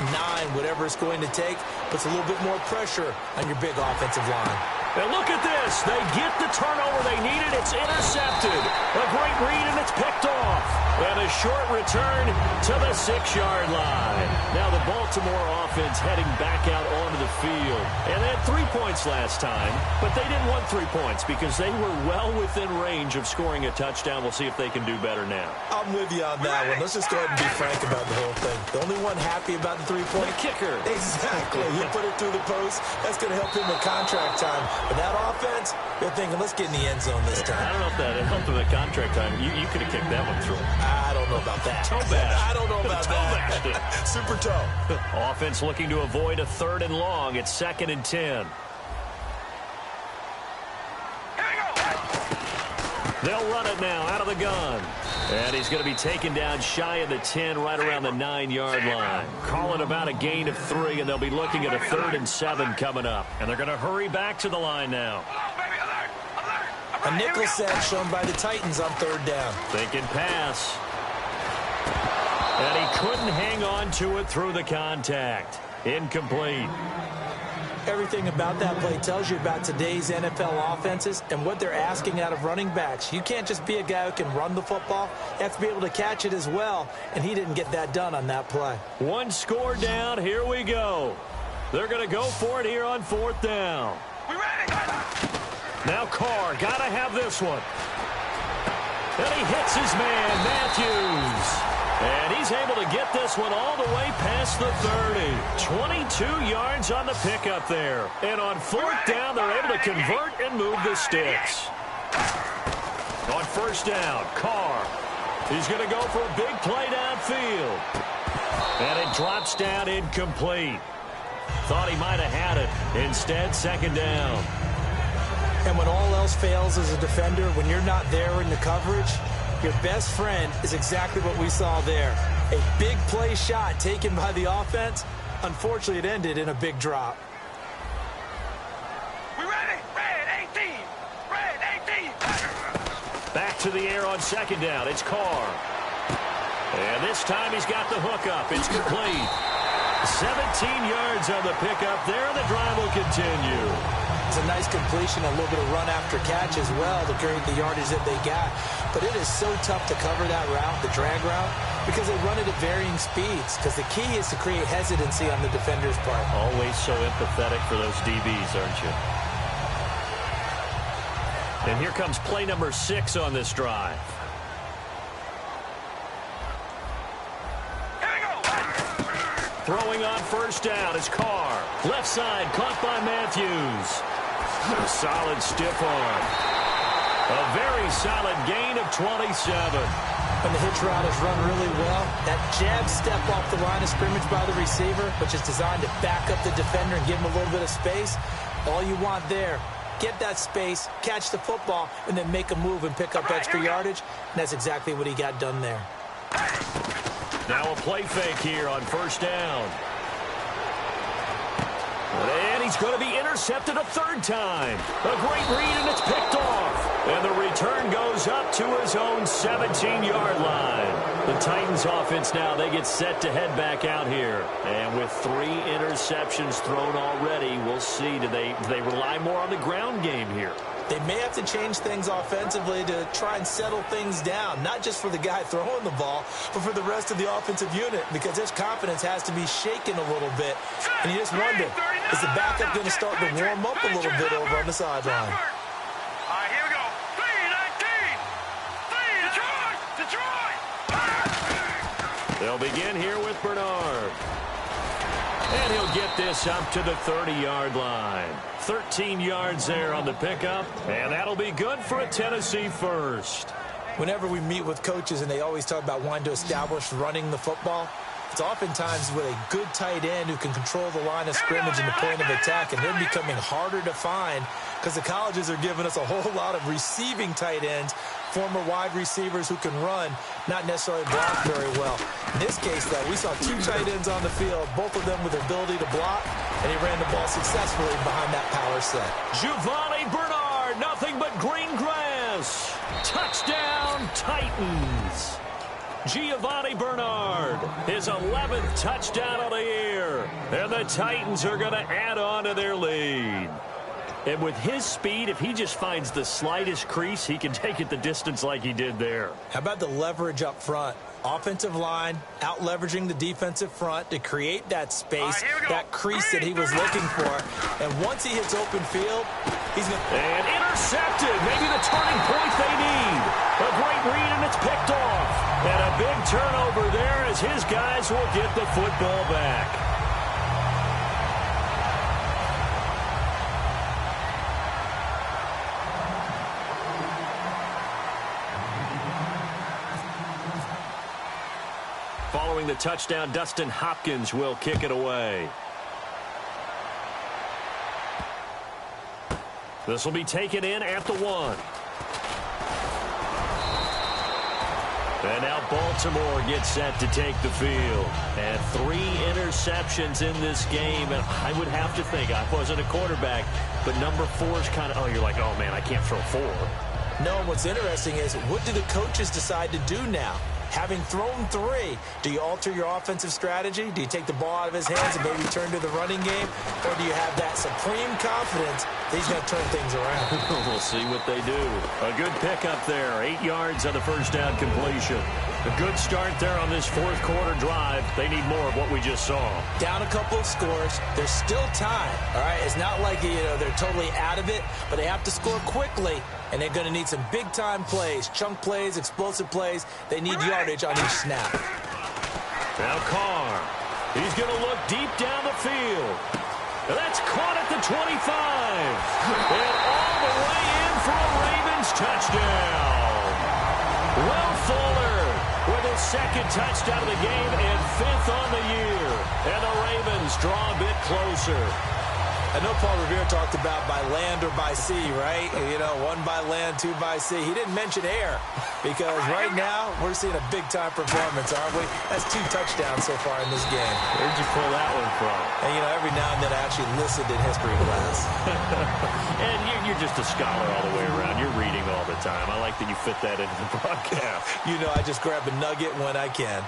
9, whatever it's going to take, puts a little bit more pressure on your big offensive line. And look at this. They get the turnover they needed. It's intercepted. A great read, and it's picked off. And a short return to the 6-yard line. Now the Baltimore offense heading back out onto the field. And they had 3 points last time, but they didn't want 3 points because they were well within range of scoring a touchdown. We'll see if they can do better now. I'm with you on that one. Let's just go ahead and be frank about the whole thing. The only one happy about the 3-point kicker. Exactly. You put it through the post. That's going to help him with contract time. But that offense, they're thinking, let's get in the end zone this time. I don't know if that helped him at contract time. You could have kicked that one through. I don't know about that. Toe bash. I don't know about that. Super toe. Offense looking to avoid a 3rd and long. It's 2nd and 10. They'll run it now out of the gun. And he's going to be taken down shy of the 10, right around the 9-yard line. Call it about a gain of 3, and they'll be looking at a 3rd and 7 coming up. And they're going to hurry back to the line now. A nickel set shown by the Titans on 3rd down. Thinking pass. And he couldn't hang on to it through the contact. Incomplete. Everything about that play tells you about today's NFL offenses and what they're asking out of running backs. You can't just be a guy who can run the football. You have to be able to catch it as well, and he didn't get that done on that play. 1 score down. Here we go. They're going to go for it here on 4th down. We ready? Now Carr, got to have this one. And he hits his man, Matthews. And he's able to get this one all the way past the 30. 22 yards on the pickup there. And on 4th down, they're able to convert and move the sticks. On 1st down, Carr. He's going to go for a big play downfield. And it drops down incomplete. Thought he might have had it. Instead, 2nd down. And when all else fails as a defender, when you're not there in the coverage, your best friend is exactly what we saw there. A big play shot taken by the offense. Unfortunately, it ended in a big drop. We ready? Red 18. Red 18. Back to the air on 2nd down. It's Carr. And this time he's got the hook up. It's complete. 17 yards on the pickup there, and the drive will continue. It's a nice completion, a little bit of run after catch as well to create the yardage that they got. But it is so tough to cover that route, the drag route, because they run it at varying speeds. Because the key is to create hesitancy on the defender's part. Always so empathetic for those DBs, aren't you? And here comes play number 6 on this drive. Throwing on 1st down is Carr. Left side caught by Matthews. A solid stiff arm. A very solid gain of 27. When the hitch route is run really well, that jab step off the line of scrimmage by the receiver, which is designed to back up the defender and give him a little bit of space, all you want there get that space, catch the football, and then make a move and pick up extra yardage. And that's exactly what he got done there. Now a play fake here on first down. And he's going to be intercepted a third time. A great read, and it's picked off. And the return goes up to his own 17-yard line. The Titans offense now, they get set to head back out here. And with 3 interceptions thrown already, we'll see. Do they rely more on the ground game here? They may have to change things offensively to try and settle things down, not just for the guy throwing the ball, but for the rest of the offensive unit, because his confidence has to be shaken a little bit. And you just wonder, is the backup going to start to warm up a little bit over on the sideline? All right, here we go. 3-19. Detroit. They'll begin here with Bernard. And he'll get this up to the 30-yard line. 13 yards there on the pickup, and that'll be good for a Tennessee first. Whenever we meet with coaches and they always talk about wanting to establish running the football, it's oftentimes with a good tight end who can control the line of scrimmage and the point of attack, and they're becoming harder to find because the colleges are giving us a whole lot of receiving tight ends, former wide receivers who can run, not necessarily block very well. In this case, though, we saw 2 tight ends on the field, both of them with the ability to block, and he ran the ball successfully behind that power set. Giovanni Bernard, nothing but green grass. Touchdown, Titans. Giovanni Bernard, his 11th touchdown of the year. And the Titans are going to add on to their lead. And with his speed, if he just finds the slightest crease, he can take it the distance like he did there. How about the leverage up front? Offensive line out-leveraging the defensive front to create that space, that crease that he was looking for. And once he hits open field, he's going to... And intercepted. Maybe the turning point they need. A great read, and it's picked off. And a big turnover there as his guys will get the football back. Following the touchdown, Dustin Hopkins will kick it away. This will be taken in at the 1. And now Baltimore gets set to take the field. And 3 interceptions in this game. And I would have to think, I wasn't a quarterback, but number 4 is kind of, you're like, oh, man, I can't throw 4. No, what's interesting is, what do the coaches decide to do now? Having thrown 3, do you alter your offensive strategy? Do you take the ball out of his hands and maybe turn to the running game? Or do you have that supreme confidence that he's going to turn things around? We'll see what they do. A good pickup there. 8 yards on the first down completion. A good start there on this 4th quarter drive. They need more of what we just saw. Down a couple of scores. There's still time. All right, it's not like they're totally out of it, but they have to score quickly. And they're going to need some big-time plays, chunk plays, explosive plays. They need yardage on each snap. Now Carr. He's going to look deep down the field. And that's caught at the 25. And all the way in for a Ravens touchdown. Will Fuller with his 2nd touchdown of the game and 5th on the year. And the Ravens draw a bit closer. I know Paul Revere talked about by land or by sea, right? 1 by land, 2 by sea. He didn't mention air because right now we're seeing a big-time performance, aren't we? That's 2 touchdowns so far in this game. Where'd you pull that one from? And, every now and then I actually listened in history class. And you're just a scholar all the way around. You're reading all the time. I like that you fit that into the broadcast. I just grab a nugget when I can.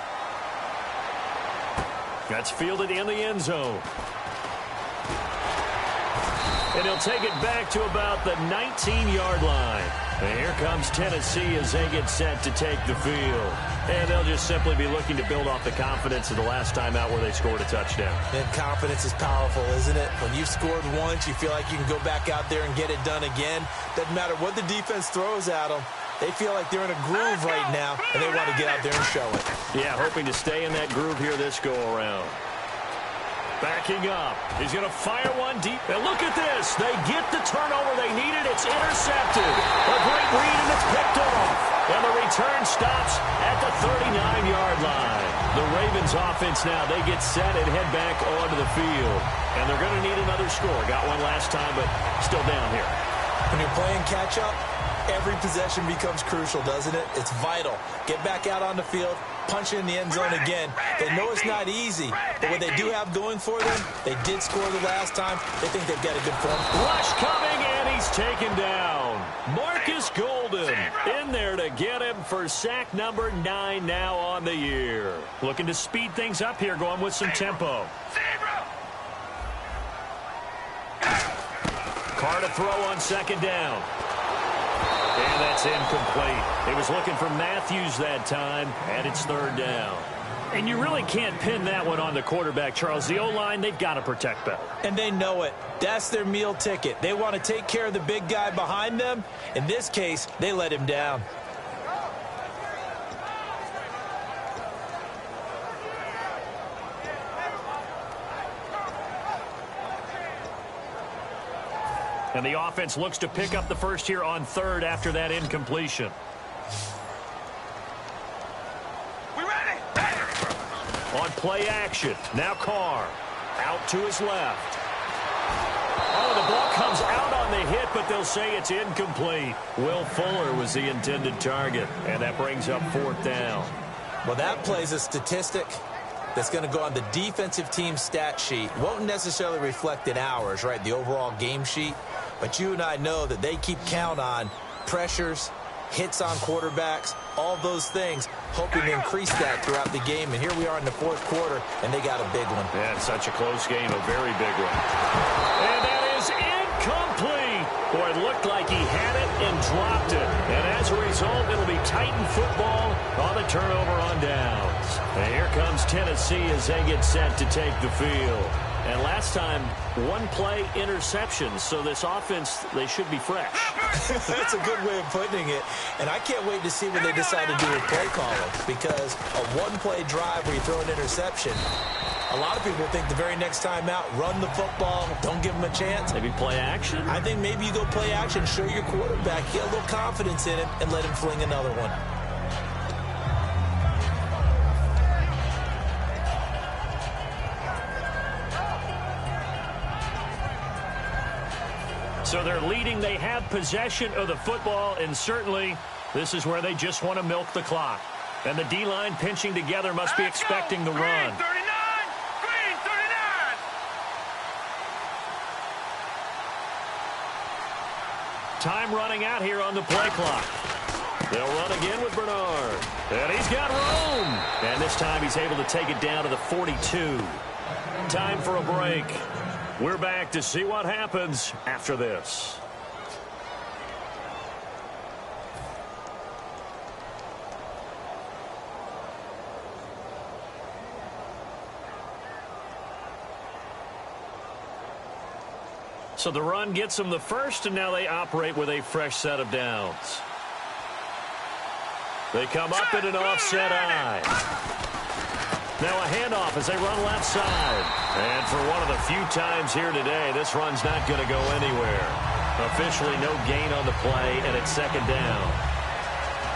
That's fielded in the end zone. And he'll take it back to about the 19-yard line. And here comes Tennessee as they get set to take the field. And they'll just simply be looking to build off the confidence of the last time out where they scored a touchdown. And confidence is powerful, isn't it? When you've scored once, you feel like you can go back out there and get it done again. Doesn't matter what the defense throws at them. They feel like they're in a groove right now, and they want to get out there and show it. Yeah, hoping to stay in that groove here this go-around. Backing up. He's going to fire one deep. And look at this. They get the turnover they needed. It's intercepted. A great read, and it's picked off. And the return stops at the 39-yard line. The Ravens offense now, they get set and head back onto the field. And they're going to need another score. Got one last time, but still down here. When you're playing catch-up, every possession becomes crucial, doesn't it? It's vital. Get back out on the field, punch it in the end zone again. They know it's not easy, but what they do have going for them, they did score the last time. They think they've got a good form. Rush coming, and he's taken down. Marcus Golden in there to get him for sack number 9 now on the year. Looking to speed things up here, going with some tempo. Carr to throw on second down. And that's incomplete. He was looking for Matthews that time, and it's third down. And you really can't pin that one on the quarterback, Charles. The O-line, they've got to protect better. And they know it. That's their meal ticket. They want to take care of the big guy behind them. In this case, they let him down. And the offense looks to pick up the first here on third after that incompletion. We ready? On play action. Now Carr. Out to his left. Oh, the ball comes out on the hit, but they'll say it's incomplete. Will Fuller was the intended target, and that brings up fourth down. Well, that plays a statistic that's going to go on the defensive team stat sheet. Won't necessarily reflect in ours, right, the overall game sheet. But you and I know that they keep count on pressures, hits on quarterbacks, all those things, hoping to increase that throughout the game. And here we are in the fourth quarter, and they got a big one. Yeah, such a close game, a very big one. And that is incomplete. Boy, it looked like he had it and dropped it. And as a result, it'll be Titan football on the turnover on downs. And here comes Tennessee as they get set to take the field. And last time, one play interception, so this offense, they should be fresh. That's a good way of putting it. And I can't wait to see what they decide to do with play calling, because a one-play drive where you throw an interception, a lot of people think the very next time out, run the football, don't give them a chance. Maybe play action? I think maybe you go play action, show your quarterback, get a little confidence in him, and let him fling another one. So they're leading. They have possession of the football, and certainly this is where they just want to milk the clock. And the D-line pinching together must be expecting the run. Green 39! Green 39! Time running out here on the play clock. They'll run again with Bernard. And he's got room. And this time he's able to take it down to the 42. Time for a break. We're back to see what happens after this. So the run gets them the first, and now they operate with a fresh set of downs. They come up in an offset eye. Now a handoff as they run left side. And for one of the few times here today, this run's not going to go anywhere. Officially no gain on the play, and it's second down.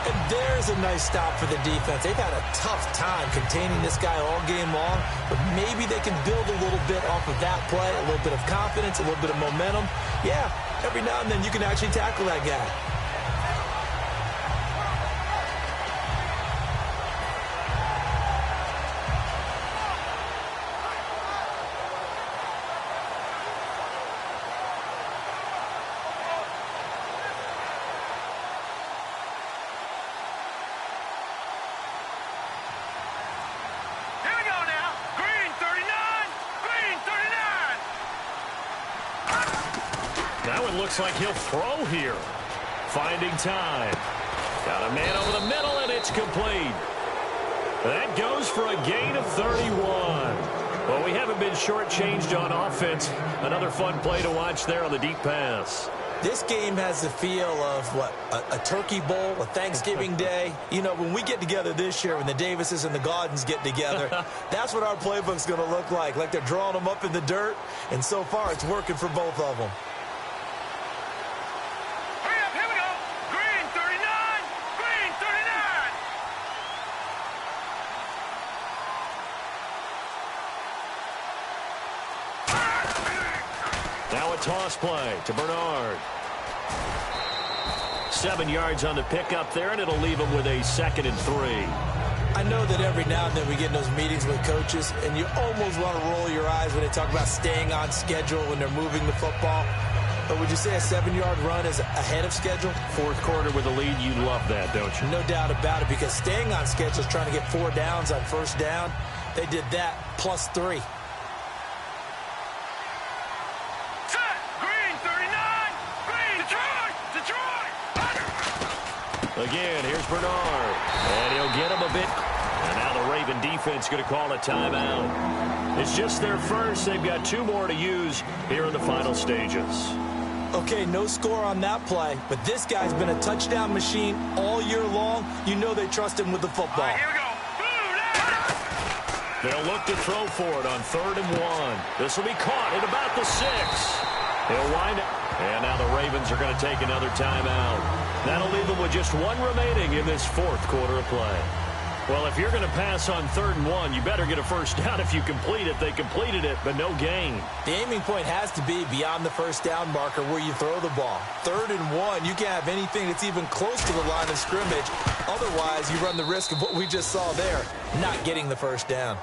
And there's a nice stop for the defense. They've had a tough time containing this guy all game long, but maybe they can build a little bit off of that play, a little bit of confidence, a little bit of momentum. Yeah, every now and then you can actually tackle that guy. Looks like he'll throw here. Finding time. Got a man over the middle, and it's complete. That goes for a gain of 31. Well, we haven't been shortchanged on offense. Another fun play to watch there on the deep pass. This game has the feel of, what, a turkey bowl, a Thanksgiving day. You know, when we get together this year, when the Davises and the Gaudens get together, that's what our playbook's going to look like they're drawing them up in the dirt, and so far it's working for both of them. Now a toss play to Bernard. 7 yards on the pickup there, and it'll leave him with a 2nd and 3. I know that every now and then we get in those meetings with coaches, and you almost want to roll your eyes when they talk about staying on schedule when they're moving the football. But would you say a 7-yard run is ahead of schedule? Fourth quarter with a lead, you love that, don't you? No doubt about it, because staying on schedule is trying to get 4 downs on first down. They did that plus 3. Set. Green, 39. Green. Detroit. Again, here's Bernard. And he'll get him a bit. And now the Raven defense going to call a timeout. It's just their first. They've got 2 more to use here in the final stages. Okay, no score on that play, but this guy's been a touchdown machine all year long. You know they trust him with the football. All right, here we go. They'll look to throw for it on 3rd and 1. This will be caught at about the 6. He'll wind up. And now the Ravens are going to take another timeout. That'll leave them with just 1 remaining in this 4th quarter of play. Well, if you're going to pass on 3rd and 1, you better get a first down if you complete it. They completed it, but no gain. The aiming point has to be beyond the first down marker where you throw the ball. 3rd and 1, you can't have anything that's even close to the line of scrimmage. Otherwise, you run the risk of what we just saw there, not getting the first down.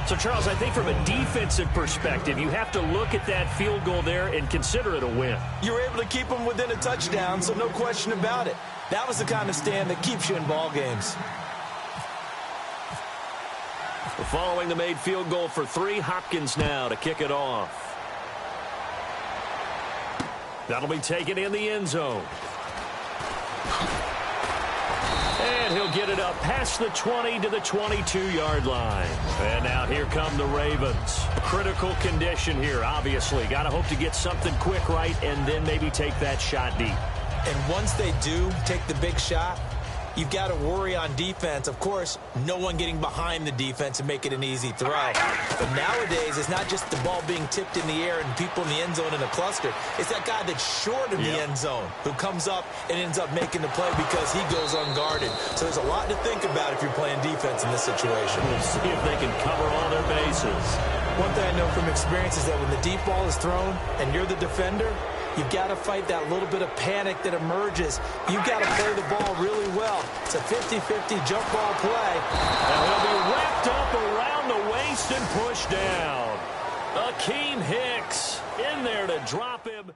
So, Charles, I think from a defensive perspective, you have to look at that field goal there and consider it a win. You were able to keep them within a touchdown, so no question about it. That was the kind of stand that keeps you in ball games. Following the made field goal for 3, Hopkins now to kick it off. That'll be taken in the end zone. And he'll get it up past the 20 to the 22-yard line. And now here come the Ravens. Critical condition here, obviously. Got to hope to get something quick right and then maybe take that shot deep. And once they do take the big shot, you've got to worry on defense. Of course, no one getting behind the defense and make it an easy throw. But nowadays, it's not just the ball being tipped in the air and people in the end zone in a cluster. It's that guy that's short of the end zone who comes up and ends up making the play because he goes unguarded. So there's a lot to think about if you're playing defense in this situation. We'll see if they can cover all their bases. One thing I know from experience is that when the deep ball is thrown and you're the defender, you've got to fight that little bit of panic that emerges. You've got to play the ball really well. It's a 50-50 jump ball play. And he'll be wrapped up around the waist and pushed down. Akeem Hicks in there to drop him.